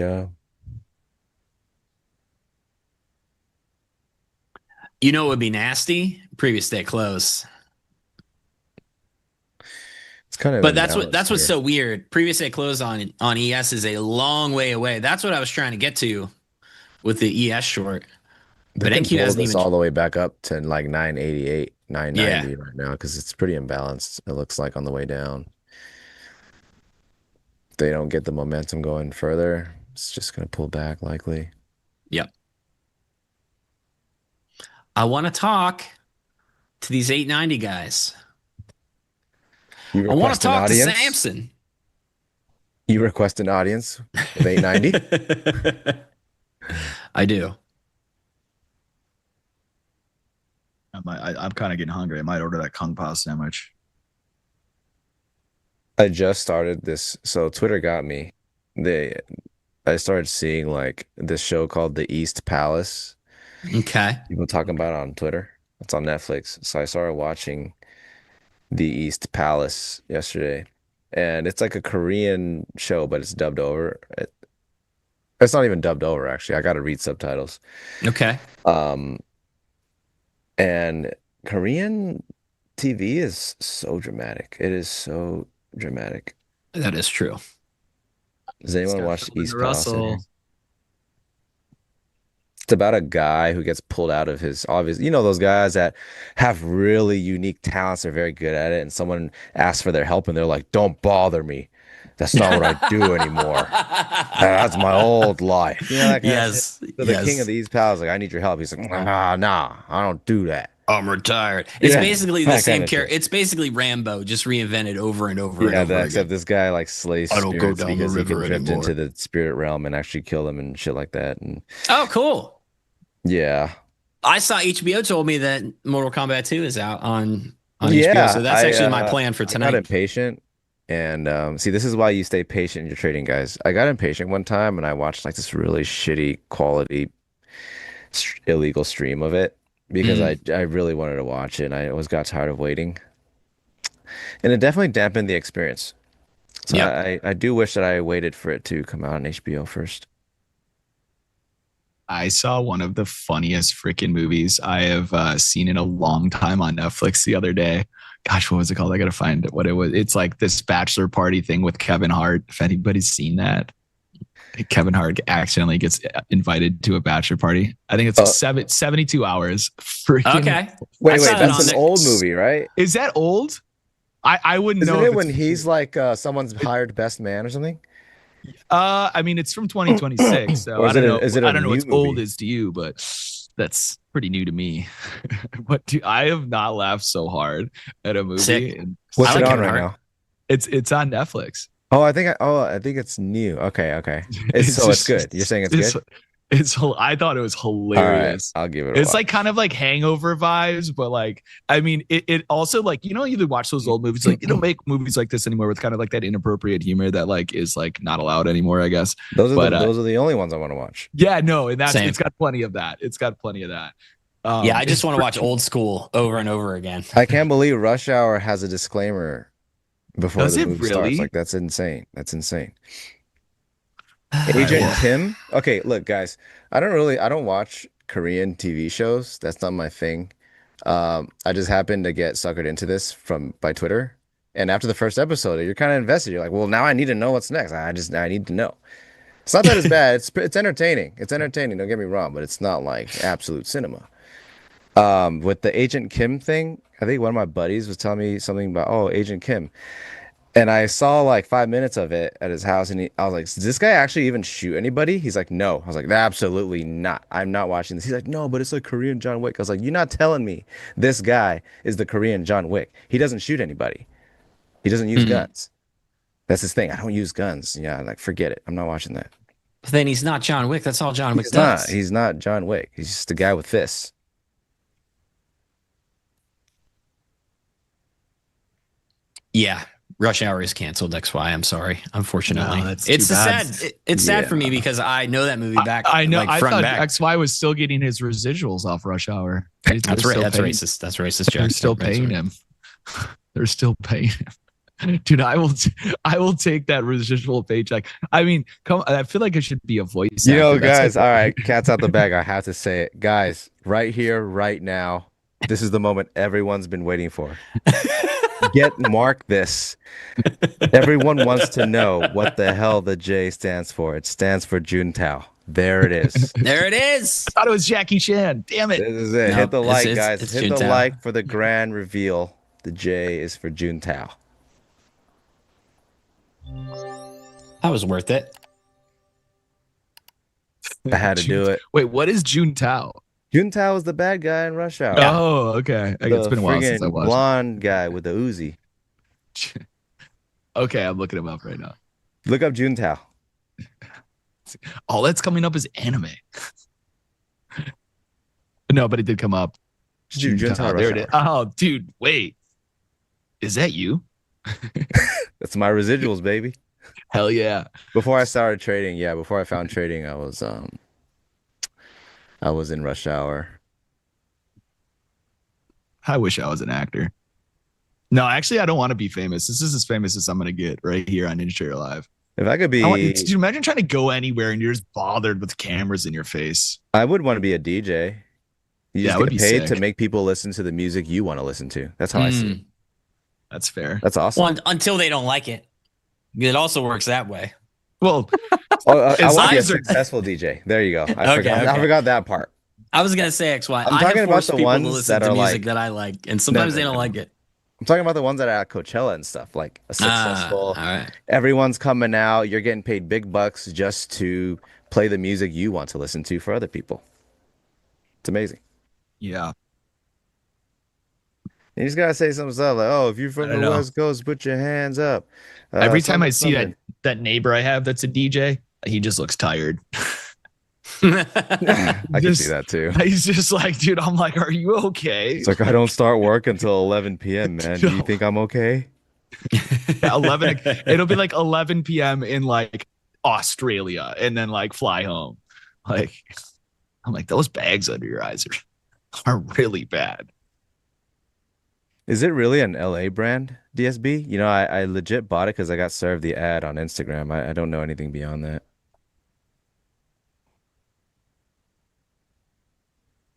You know, it would be nasty. Previous day close. it's kind of But that's what's here. so weird. Previous day close on ES is a long way away. That's what I was trying to get to with the ES short. But NQ hasn't even all the way back up to like 988, 990 right now because it's pretty imbalanced. It looks like on the way down. they don't get the momentum going further, it's just going to pull back likely. Yep. I want to talk to these 890 guys. You I want to request an talk to audience? Samson. You request an audience with 890? I do. I'm kind of getting hungry. I might order that Kung Pao sandwich. I just started this. So Twitter got me. I started seeing like this show called The East Palace. Okay. People talking about it on Twitter. It's on Netflix. So I started watching The East Palace yesterday. And it's like a Korean show, but it's dubbed over. It's not even dubbed over, actually. I got to read subtitles. Okay. And Korean TV is so dramatic. It is so dramatic. That is true. Does anyone watch Philip East Palace in here? Russell. It's about a guy who gets pulled out of his obvious, those guys that have really unique talents, they're very good at it, and someone asks for their help and they're like, "Don't bother me. That's not what I do anymore. That's my old life." That kind of shit. So the king of the East Palace is like, "I need your help." He's like, nah, I don't do that. I'm retired. It's basically the that same kinda character. shit. It's basically Rambo, just reinvented over and over and over Except again. this guy like slays I don't go spirits down the because he can river drift anymore. into the spirit realm and actually kill them and shit like that. And Oh, cool. yeah. I saw HBO told me that Mortal Kombat 2 is out on HBO, so that's actually my plan for I got tonight. impatient, and see, this is why you stay patient in your trading, guys. I got impatient one time, and I watched like this really shitty quality illegal stream of it because I really wanted to watch it, and I always got tired of waiting, and it definitely dampened the experience. So I do wish that I waited for it to come out on HBO first. I saw one of the funniest freaking movies I have seen in a long time on Netflix the other day. Gosh, what was it called? I got to find what it was. It's like this bachelor party thing with Kevin Hart. If anybody's seen that, Kevin Hart accidentally gets invited to a bachelor party. I think it's 72 hours. Freaking. Okay. Wait, saw that that's on an there. old movie, right? Is that old? I wouldn't Isn't know. it when he's like someone's hired best man or something? I mean, it's from 2026, so Or I don't know. is it a I don't know new what's old movie? is to you, but that's pretty new to me. I have not laughed so hard at a movie. Sick. And What's I it like on Kevin right Hart. now? it's on Netflix. Oh, I think it's new. Okay. It's good. You're saying it's good? I thought it was All right, hilarious. I'll give it a It's watch. like kind of like Hangover vibes, but like, I mean, it also like, you watch those old movies, like, you don't make movies like this anymore with kind of like that inappropriate humor that like is like not allowed anymore, I guess. Those are But, the only ones I want to watch. Yeah, no, and Same. it's got plenty of that. It's got plenty of that. Yeah, I just want to watch old school over and over again. I can't believe Rush Hour has a disclaimer before Does the it movie really? starts. Like that's insane. Agent Kim. Okay, look, guys. I don't watch Korean TV shows. That's not my thing. I just happened to get suckered into this by Twitter. And after the first episode, you're kind of invested. You're like, well, now I need to know what's next. I need to know. It's not that it's bad. It's entertaining. It's entertaining. Don't get me wrong, but it's not like absolute cinema. With the Agent Kim thing, I think one of my buddies was telling me something about Agent Kim. And I saw like 5 minutes of it at his house, and I was like, "Does this guy actually even shoot anybody?" He's like, "No." I was like, "Absolutely not. I'm not watching this." He's like, "No, but it's like Korean John Wick." I was like, "You're not telling me this guy is the Korean John Wick. He doesn't shoot anybody. He doesn't use guns. That's his thing. I don't use guns. Yeah, like forget it. I'm not watching that." But then he's not John Wick. That's all John Wick He's does. not. He's not John Wick. He's just a guy with fists. Yeah. Rush Hour is canceled. XY. I'm sorry. Unfortunately, No, that's it's too bad. sad. It's sad for me because I know that movie back. I know. Like, I front thought and back. XY was still getting his residuals off Rush Hour. That's They're still That's paying- racist. That's racist. They're Jack. still That's paying right. him. They're still paying him. Dude, I will take that residual paycheck. I mean, I feel like it should be a voice. You know, actor. That's guys, like- all right, cat's out the bag. I have to say it. Guys, right here, right now, this is the moment everyone's been waiting for. Mark this. Everyone wants to know what the hell the J stands for. It stands for Juntao. There it is. There it is. I thought it was Jackie Chan. Damn it. This is it. No, Hit the like, it's guys. Hit the Juntao. like for the grand reveal. The J is for Juntao. was worth it. I had to do it. Wait, what is Juntao? Juntao is the bad guy in Rush Hour. Oh, okay. It's been a while since I friggin' watched blonde guy with the Uzi. it. Okay, I'm looking him up right now. Look up Juntao. All that's coming up is anime. No, but it did come up. Dude, Juntao There Rush it is. Hour. Oh, dude, wait. Is that you? That's my residuals, baby. Hell yeah. Before I started trading, before I found trading, I was in Rush Hour. I wish I was an actor. No, actually, I don't want to be famous. This is as famous as I'm going to get right here on NinjaTrader Live. If I could be, Dude, imagine trying to go anywhere and you're just bothered with cameras in your face. I would want to be a DJ. You just it would get be paid sick. to make people listen to the music you want to listen to. That's how I see it. That's fair. That's awesome. Well, until they don't like it. It also works that way. Well, I His want to be a eyes are- successful DJ. There you go. I Okay. forgot that part. I was gonna say XY. I'm I talking have about forced the people ones to listen that to are music like- that I like, and sometimes they don't like it. I'm talking about the ones that are at Coachella and stuff, like a successful. All right. Everyone's coming out. You're getting paid big bucks just to play the music you want to listen to for other people. It's amazing. yeah. You just gotta say some stuff like, "Oh, if you're from I the don't know. West Coast, put your hands up." Every time I see something. that neighbor I have that's a DJ, he just looks tired. I can Just- see that too. He's just like, dude, I'm like, are you okay? It's like I don't start work until 11 p.m. Man, do you No. think I'm okay? 11 it'll be like 11 p.m. in like Australia and then like fly home. Like, I'm like, those bags under your eyes are really bad. Is it really an LA brand, DSB? You know, I legit bought it because I got served the ad on Instagram. I don't know anything beyond that.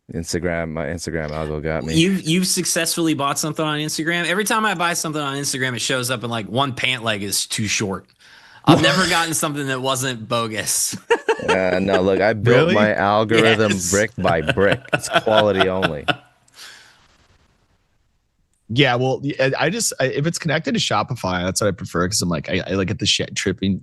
My Instagram algo got me. You've successfully bought something on Instagram. Every time I buy something on Instagram, it shows up and like one pant leg is too short. I've never gotten something that wasn't bogus. No, look, I built Really? my algorithm Yes. brick by brick. It's quality only. Yeah, well, if it's connected to Shopify, that's what I prefer because I'm like, I like at the shipping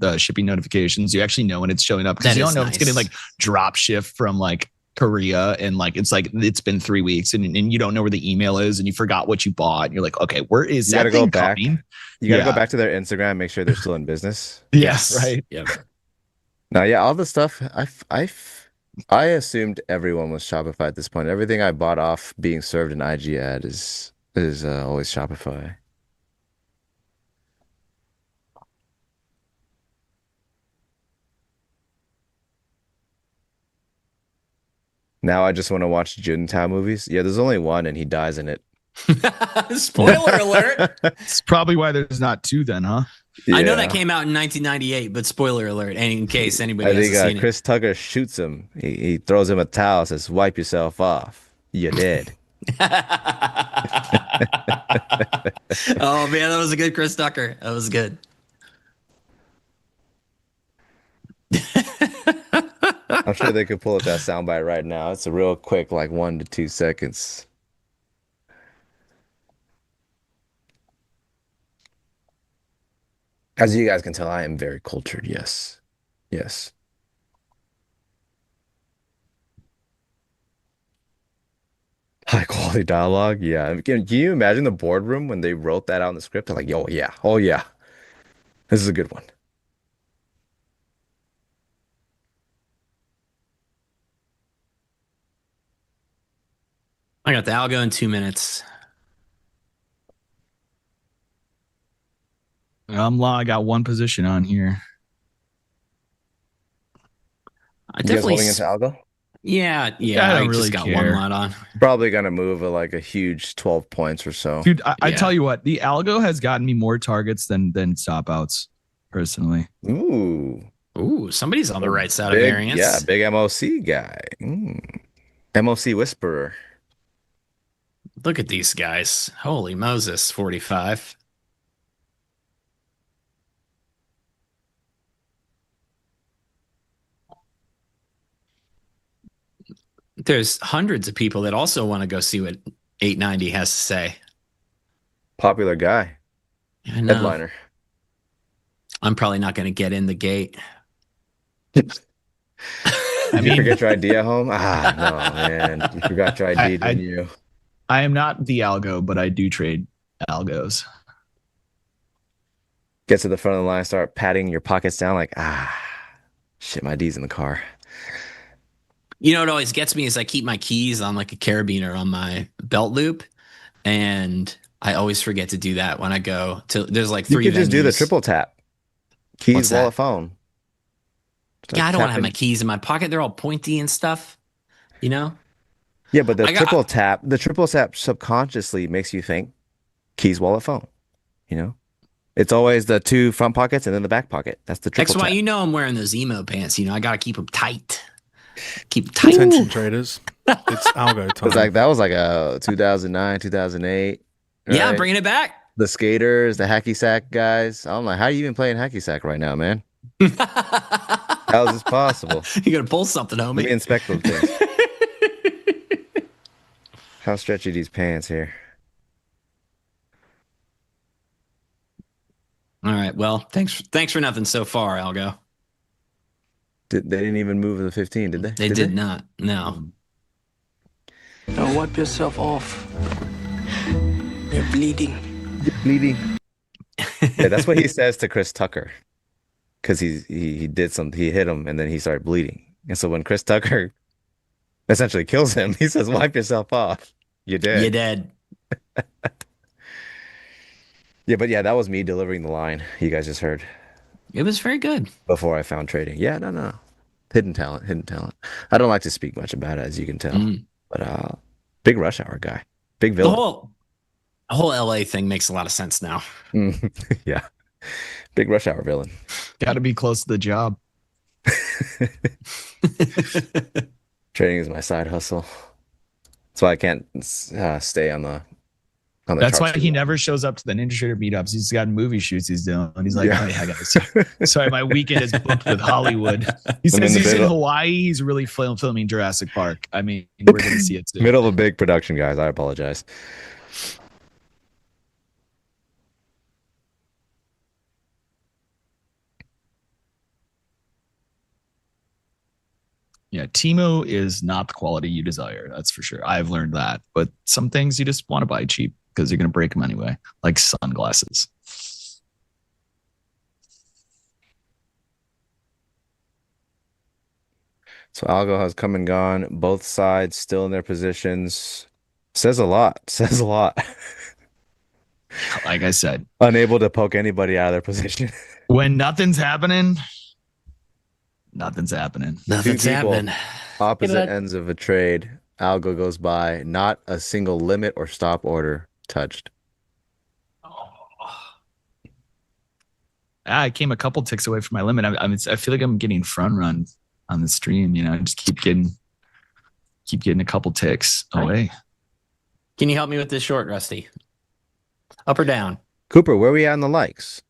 notifications. You actually know when it's showing up because That you is don't know if it's getting nice. like drop shift from like Korea and like it's been 3 weeks and you don't know where the email is and you forgot what you bought and you're like, okay, where is You that gotta go thing back. coming? You gotta Yeah. go back to their Instagram, make sure they're still in business. Yes, right. Yep. Now, yeah, all the stuff I assumed everyone was Shopify at this point. Everything I bought off being served an IG ad is always Shopify. Now I just want to watch Juntao movies. Yeah, there's only one, and he dies in it. Spoiler alert. It's probably why there's not two then, huh? I know that Yeah. came out in 1998, but spoiler alert, and in case anybody I think hasn't seen Chris Tucker shoots him. He throws him a towel, says, "Wipe yourself off. You're dead." it. Oh man, that was a good Chris Tucker. That was good. I'm sure they could pull up that soundbite right now. It's a real quick, like 1 to 2 seconds. As you guys can tell, I am very cultured. Yes. Yes. High quality dialogue. Yeah. Can you imagine the boardroom when they wrote that out in the script? They're like, "Yo, yeah. Oh, yeah. This is a good one." I got the algo in 2 minutes. I got one position on here. I You guys definitely, holding into algo? yeah. I I don't just really got care. one lot on. Probably gonna move like a huge 12 points or so. Dude, I Yeah. tell you what, the algo has gotten me more targets than stop outs, personally. Ooh. Ooh, somebody's on the right side of Big, variance. yeah, big MOC guy. MOC whisperer. Look at these guys. Holy Moses, 45. There's hundreds of people that also want to go see what 890 has to say. Popular guy. I know. Headliner. I'm probably not going to get in the gate. Did you forget your ID at home? Ah, no, man. You forgot your ID, didn't you? I am not the algo, but I do trade algos. Get to the front of the line, start patting your pockets down like, shit, my ID's in the car. You know what always gets me is I keep my keys on like a carabiner on my belt loop, and I always forget to do that when I go to. There's like three. You could just do the venues. triple tap. Keys, What's wallet, that? phone. Yeah, I don't want to have tapping. my keys in my pocket. They're all pointy and stuff. You know. Yeah, but the I got- triple tap subconsciously makes you think keys, wallet, phone. You know, it's always the two front pockets and then the back pocket. That's the triple That's why tap. you know I'm wearing those emo pants. You know, I got to keep them tight. Keep tight. Attention traders. It's algo time. It's like that was like a 2009, 2008. Yeah, right? bringing it back. The skaters, the hacky sack guys. I'm like, how are you even playing hacky sack right now, man? How is this possible? You got to pull something, Let me homie. inspect those things. How stretchy these pants here? All right. Well, thanks for nothing so far, Algo. They didn't even move the 15, did they? They did not. No. Now wipe yourself off. You're bleeding. Bleeding. Yeah, that's what he says to Chris Tucker, because he did something. He hit him, and then he started bleeding. And so when Chris Tucker essentially kills him, he says, "Wipe yourself off. You're dead." You're dead. Yeah, but yeah, that was me delivering the line you guys just heard It was very good. before I found trading. Yeah, no. Hidden talent, hidden talent. I don't like to speak much about it, as you can tell. But big rush hour guy. Big The villain. whole LA thing makes a lot of sense now. Yeah. Big rush hour villain. Got to be close to the job. Trading is my side hustle. That's why I can't stay on the That's why charts he too long. never shows up to the NinjaTrader meetups. He's got movie shoots he's doing. And he's like, Yeah. oh, yeah, guys. Sorry, my weekend is booked with Hollywood. He I'm in says the he's in middle. Hawaii. He's really filming Jurassic Park. I mean, we're going to see it soon. Middle of a big production, guys. I apologize. Yeah, Timo is not the quality you desire. That's for sure. I've learned that. But some things you just want to buy cheap because you're going to break them anyway, like sunglasses. So Algo has come and gone. Both sides still in their positions. Says a lot. Says a lot. Like I said, Unable to poke anybody out of their position. when nothing's happening, nothing's happening. Nothing's people. happening. Opposite ends of a trade. Algo goes by. Not a single limit or stop order touched. I came a couple ticks away from my limit. I feel like I'm getting front run on the stream. You know, I just keep getting a couple ticks away. Can you help me with this short, Rusty? Up or down? Cooper, where are we at on the likes?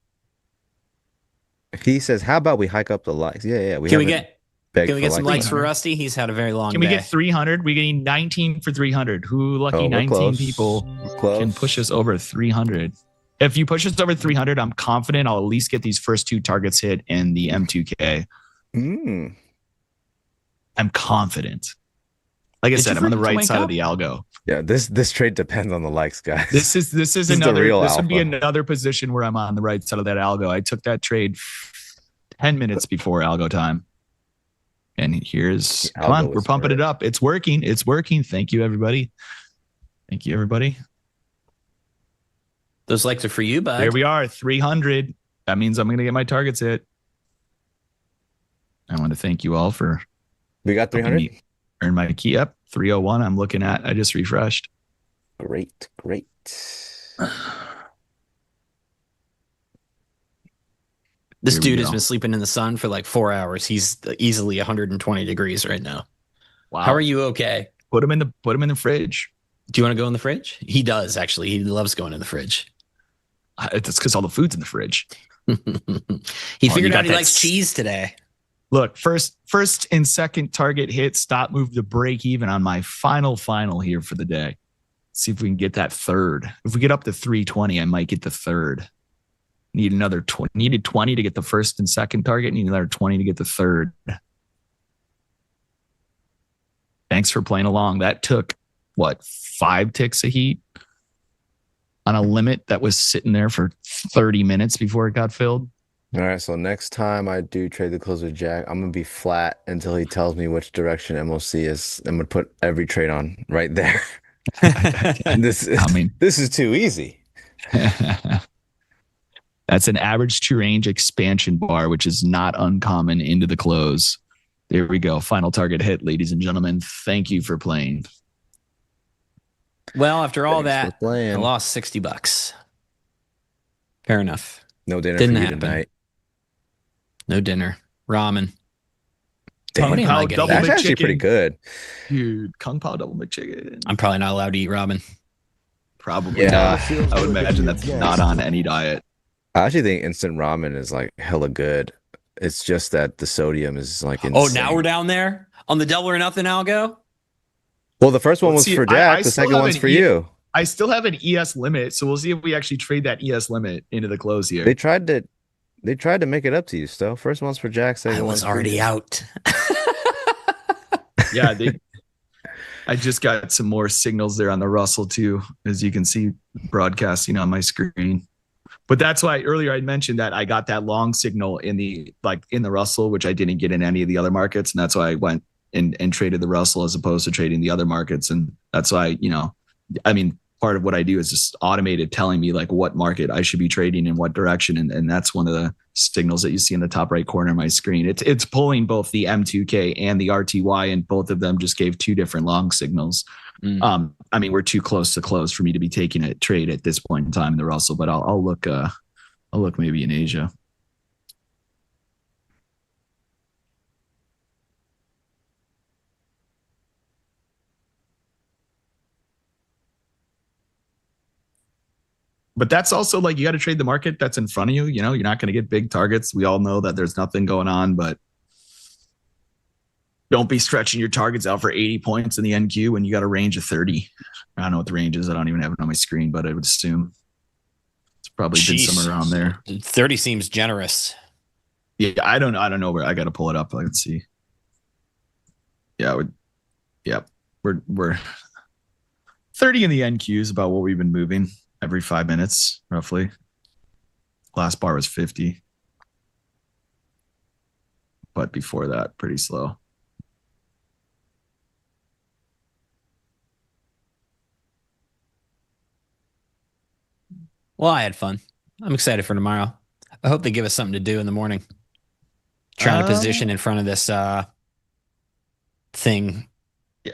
He says, how about we hike up the likes? Yeah. Can we get begged some likes. likes for Rusty? He's had a very long Can we day. get 300? We're getting 19 for 300. Who lucky Oh, we're 19 close. people We're close. can push us over 300? If you push us over 300, I'm confident I'll at least get these first two targets hit in the M2K. Mm. I'm confident. Like I Did said, you I'm on the forget to right wake side up? of the algo. Yeah, this trade depends on the likes, guys. This is the another. real This would be alpha. another position where I'm on the right side of that algo. I took that trade 10 minutes before algo time, and here's The come on, algo we're was pumping it first. up. It's working. It's working. Thank you, everybody. Thank you, everybody. Those likes are for you, bud. There we are, 300. That means I'm going to get my targets hit. I want to thank you all for We got helping 300. me earn my key up. 301. I'm looking at. I just refreshed. Great. This Here we dude has go. been sleeping in the sun for like 4 hours. He's easily 120 degrees right now. Wow. How are you okay? Put them in the fridge. Do you want to go in the fridge? He does, actually. He loves going in the fridge. It's because all the food's in the fridge. He you figured got out he that likes cheese today. Look, first and second target hit, stop move to break even on my final here for the day. See if we can get that third. If we get up to 320, I might get the third. needed 20 to get the first and second target, needed another 20 to get the third. Thanks for playing along. That took, 5 ticks of heat on a limit that was sitting there for 30 minutes before it got filled. All right, so next time I do trade the close with Jack, I'm gonna be flat until he tells me which direction MOC is. I'm gonna put every trade on right there. This is too easy. That's an average true range expansion bar, which is not uncommon into the close. There we go. Final target hit, ladies and gentlemen. Thank you for playing. Well, after all Thanks for that, I playing. lost $60. Fair enough. No dinner Didn't for you happen. tonight. No dinner. Ramen. Damn, What am I getting? That's actually pretty good. Dude, Kung Pao double McChicken. I'm probably not allowed to eat ramen. Probably Yeah. not. I would imagine that's not on any diet. I actually think instant ramen is like hella good. It's just that the sodium is like insane. Oh, now we're down there on the double or nothing algo? Well, the first one was See, for Jack. I The still second have one's an for you. I still have an ES limit, so we'll see if we actually trade that ES limit into the close here. They tried to make it up to you, Stowe. First one's for Jack. Second I one's was for already you. out. Yeah, I just got some more signals there on the Russell too, as you can see broadcasting on my screen. But that's why earlier I mentioned that I got that long signal in the Russell, which I didn't get in any of the other markets, and that's why I went and traded the Russell as opposed to trading the other markets. And that's why, part of what I do is just automated telling me like what market I should be trading in what direction. And that's one of the signals that you see in the top right corner of my screen. It's pulling both the M2K and the RTY, and both of them just gave 2 different long signals. We're too close to close for me to be taking a trade at this point in time in the Russell, but I'll look maybe in Asia. But that's also like, you got to trade the market that's in front of you. You're not going to get big targets. We all know that there's nothing going on, but don't be stretching your targets out for 80 points in the NQ when you got a range of 30. I don't know what the range is. I don't even have it on my screen, but I would assume it's probably been somewhere around there. 30 seems generous. Yeah, I don't know where. I got to pull it up. Let's see. Yeah, we're 30 in the NQ is about what we've been moving every 5 minutes, roughly. Last bar was 50. But before that, pretty slow. Well, I had fun. I'm excited for tomorrow. I hope they give us something to do in the morning. Trying to position in front of this thing.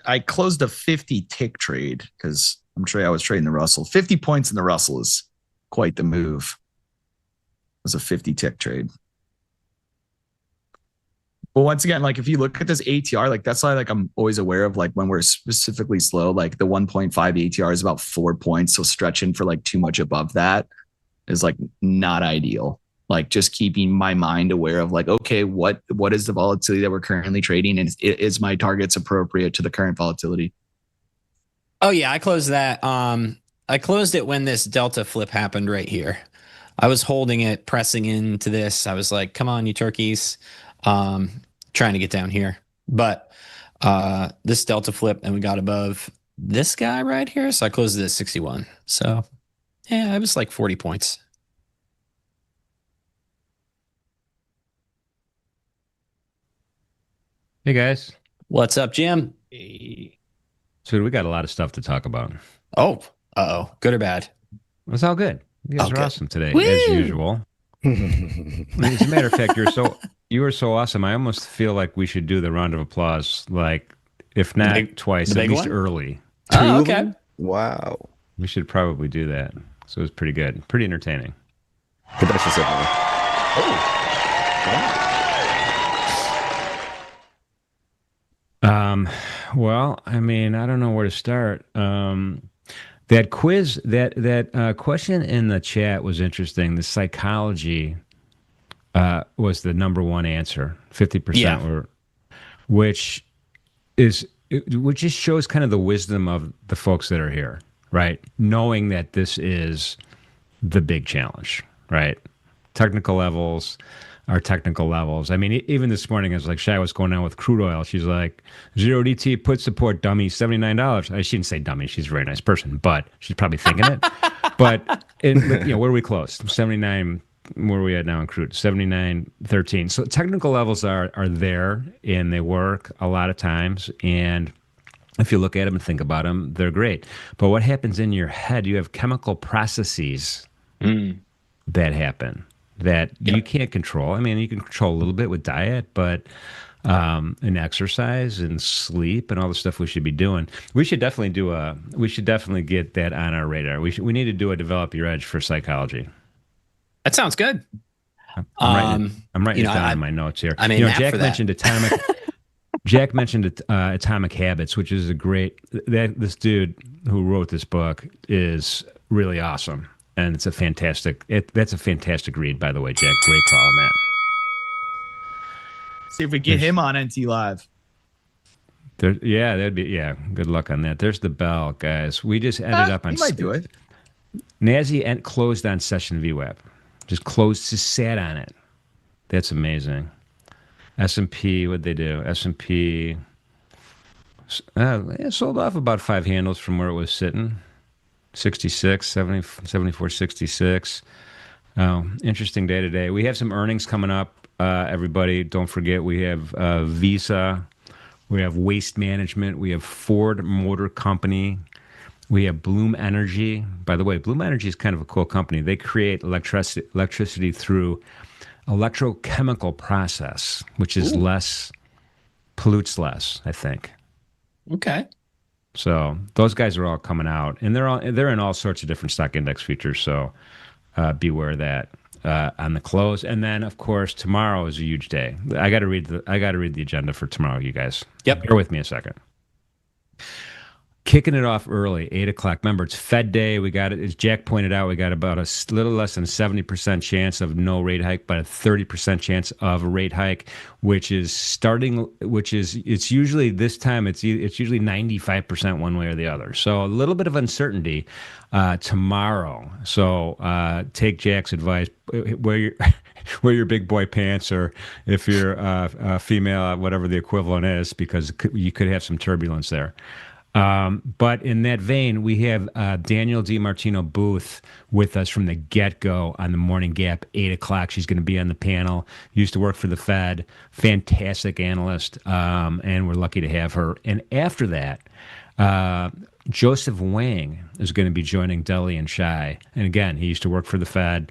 I closed a 50 tick trade because I was trading the Russell. 50 points in the Russell is quite the move. It was a 50 tick trade. But once again, like if you look at this ATR, like that's why like I'm always aware of like when we're specifically slow, like the 1.5 ATR is about 4 points. So stretching for like too much above that is like not ideal. Like just keeping my mind aware of like, okay, what is the volatility that we're currently trading, and is my targets appropriate to the current volatility? Oh yeah, I closed that. I closed it when this Delta flip happened right here. I was holding it, pressing into this. I was like, come on, you turkeys. Trying to get down here. But this Delta flip, and we got above this guy right here. So I closed it at 61. So yeah, it was like 40 points. Hey guys. What's up, Jim? So we got a lot of stuff to talk about. Oh, good or bad? It's all good. You guys Okay. are awesome today, Woo! as usual. As a matter of fact, you were so awesome. I almost feel like we should do the round of applause, like if not twice, the at big least one? early. Oh, okay. Wow. We should probably do that. So it was pretty good, pretty entertaining. Production signal. Well, I mean, I don't know where to start. That quiz, that question in the chat was interesting. The psychology was the number one answer. 50% Yeah. were, which just shows kind of the wisdom of the folks that are here, right? Knowing that this is the big challenge, right? technical levels are technical levels. I mean, even this morning, I was like, Shy, what's going on with crude oil? She's like, 0DT put support, dummy, $79. She didn't say dummy. She's a very nice person, but she's probably thinking it. But where are we close? 79. Where are we at now in crude? 79.13. So technical levels are there, and they work a lot of times. And if you look at them and think about them, they're great. But what happens in your head? You have chemical processes that happen that you can't control. I mean, you can control a little bit with diet, but and exercise and sleep and all the stuff we should be doing. We should definitely get that on our radar. We need to do a develop your edge for psychology. That sounds good. I'm writing it down in my notes here. I mean, Jack mentioned atomic. Jack mentioned Atomic Habits, which is this dude who wrote this book is really awesome. And it's that's a fantastic read, by the way, Jack. Great call on that. See if we get him on NT Live. Good luck on that. There's the bell, guys. We just ended up on. He might do it. NASI closed on session VWAP. Just sat on it. That's amazing. S&P, what'd they do? S&P sold off about 5 handles from where it was sitting. 66, 70, 74, 66. Interesting day today. We have some earnings coming up, everybody. Don't forget, we have Visa. We have Waste Management. We have Ford Motor Company. We have Bloom Energy. By the way, Bloom Energy is kind of a cool company. They create electricity through electrochemical process, which is pollutes less, I think. Okay. So those guys are all coming out, and they're in all sorts of different stock index futures. So beware of that on the close. And then, of course, tomorrow is a huge day. I got to read the agenda for tomorrow, you guys. Yep. Bear with me a second. Kicking it off early, 8 o'clock. Remember, it's Fed Day. We got it, as Jack pointed out, we got about a little less than 70% chance of no rate hike, but a 30% chance of a rate hike, it's usually this time, it's usually 95% one way or the other. So a little bit of uncertainty tomorrow. So take Jack's advice. Wear your big boy pants, or if you're a female, whatever the equivalent is, because you could have some turbulence there. But in that vein, we have Daniel DiMartino Booth with us from the get-go on the Morning Gap, 8 o'clock. She's going to be on the panel. Used to work for the Fed. Fantastic analyst, and we're lucky to have her. And after that, Joseph Wang is going to be joining Deli and Shy. And again, he used to work for the Fed.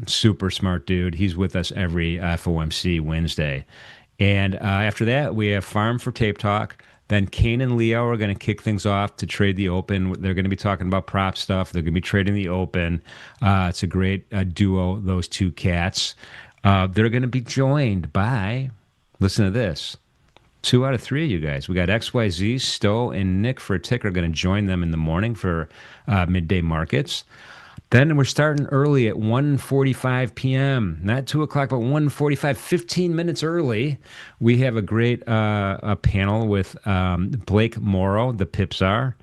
Super smart dude. He's with us every FOMC Wednesday. And after that, we have Farm for Tape Talk. Then Kane and Leo are going to kick things off to trade the open. They're going to be talking about prop stuff. They're going to be trading the open. It's a great duo, those two cats. They're going to be joined by, listen to this, 2 out of 3 of you guys. We got XYZ, Stowe, and Nick for a tick are going to join them in the morning for midday markets. Then we're starting early at 1:45 p.m., not 2 o'clock, but 1:45, 15 minutes early. We have a great a panel with Blake Morrow, the Pipsar,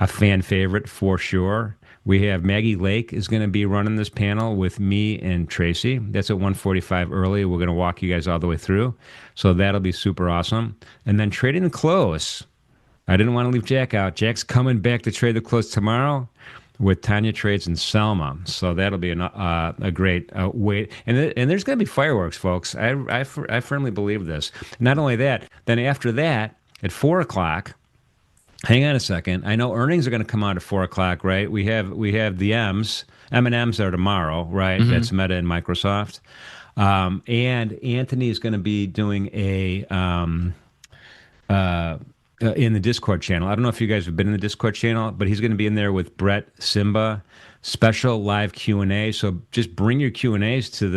a fan favorite for sure. We have Maggie Lake is going to be running this panel with me and Tracy. That's at 1:45 early. We're going to walk you guys all the way through. So that'll be super awesome. And then trading the close. I didn't want to leave Jack out. Jack's coming back to trade the close tomorrow with Tanya Trades and Selma. So that'll be a great way. And there's going to be fireworks, folks. I firmly believe this. Not only that, then after that, at 4 o'clock, hang on a second. I know earnings are going to come out at 4 o'clock, right? We have the M&Ms are tomorrow, right? Mm-hmm. That's Meta and Microsoft. And Anthony is going to be doing in the Discord channel. I don't know if you guys have been in the Discord channel, but he's going to be in there with Brett Simba, special live Q&A. So just bring your Q&As to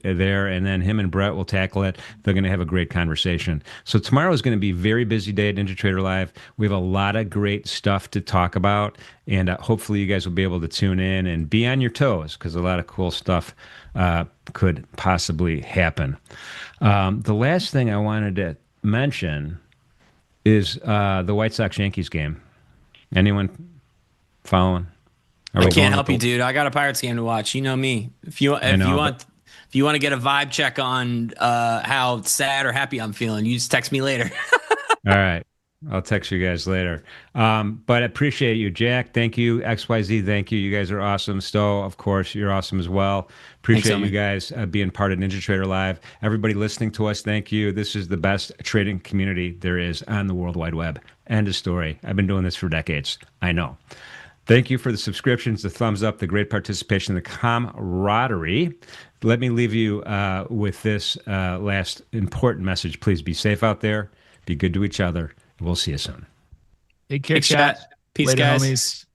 there, and then him and Brett will tackle it. They're going to have a great conversation. So tomorrow is going to be a very busy day at NinjaTrader Live. We have a lot of great stuff to talk about, and hopefully you guys will be able to tune in and be on your toes, because a lot of cool stuff could possibly happen. The last thing I wanted to mention is the White Sox-Yankees game. Anyone following? Are I we going can't with help you, the- dude. I got a Pirates game to watch. You know me. If you know, want to get a vibe check on how sad or happy I'm feeling, you just text me later. All right. I'll text you guys later. But I appreciate you, Jack. Thank you. XYZ, thank you. You guys are awesome. Stowe, of course, you're awesome as well. Appreciate Thanks, you guys being part of NinjaTrader Live. Everybody listening to us, thank you. This is the best trading community there is on the World Wide Web. End of story. I've been doing this for decades. I know. Thank you for the subscriptions, the thumbs up, the great participation, the camaraderie. Let me leave you with this last important message. Please be safe out there. Be good to each other. We'll see you soon. Take care, Thanks, chat. Peace, Later, guys. homies.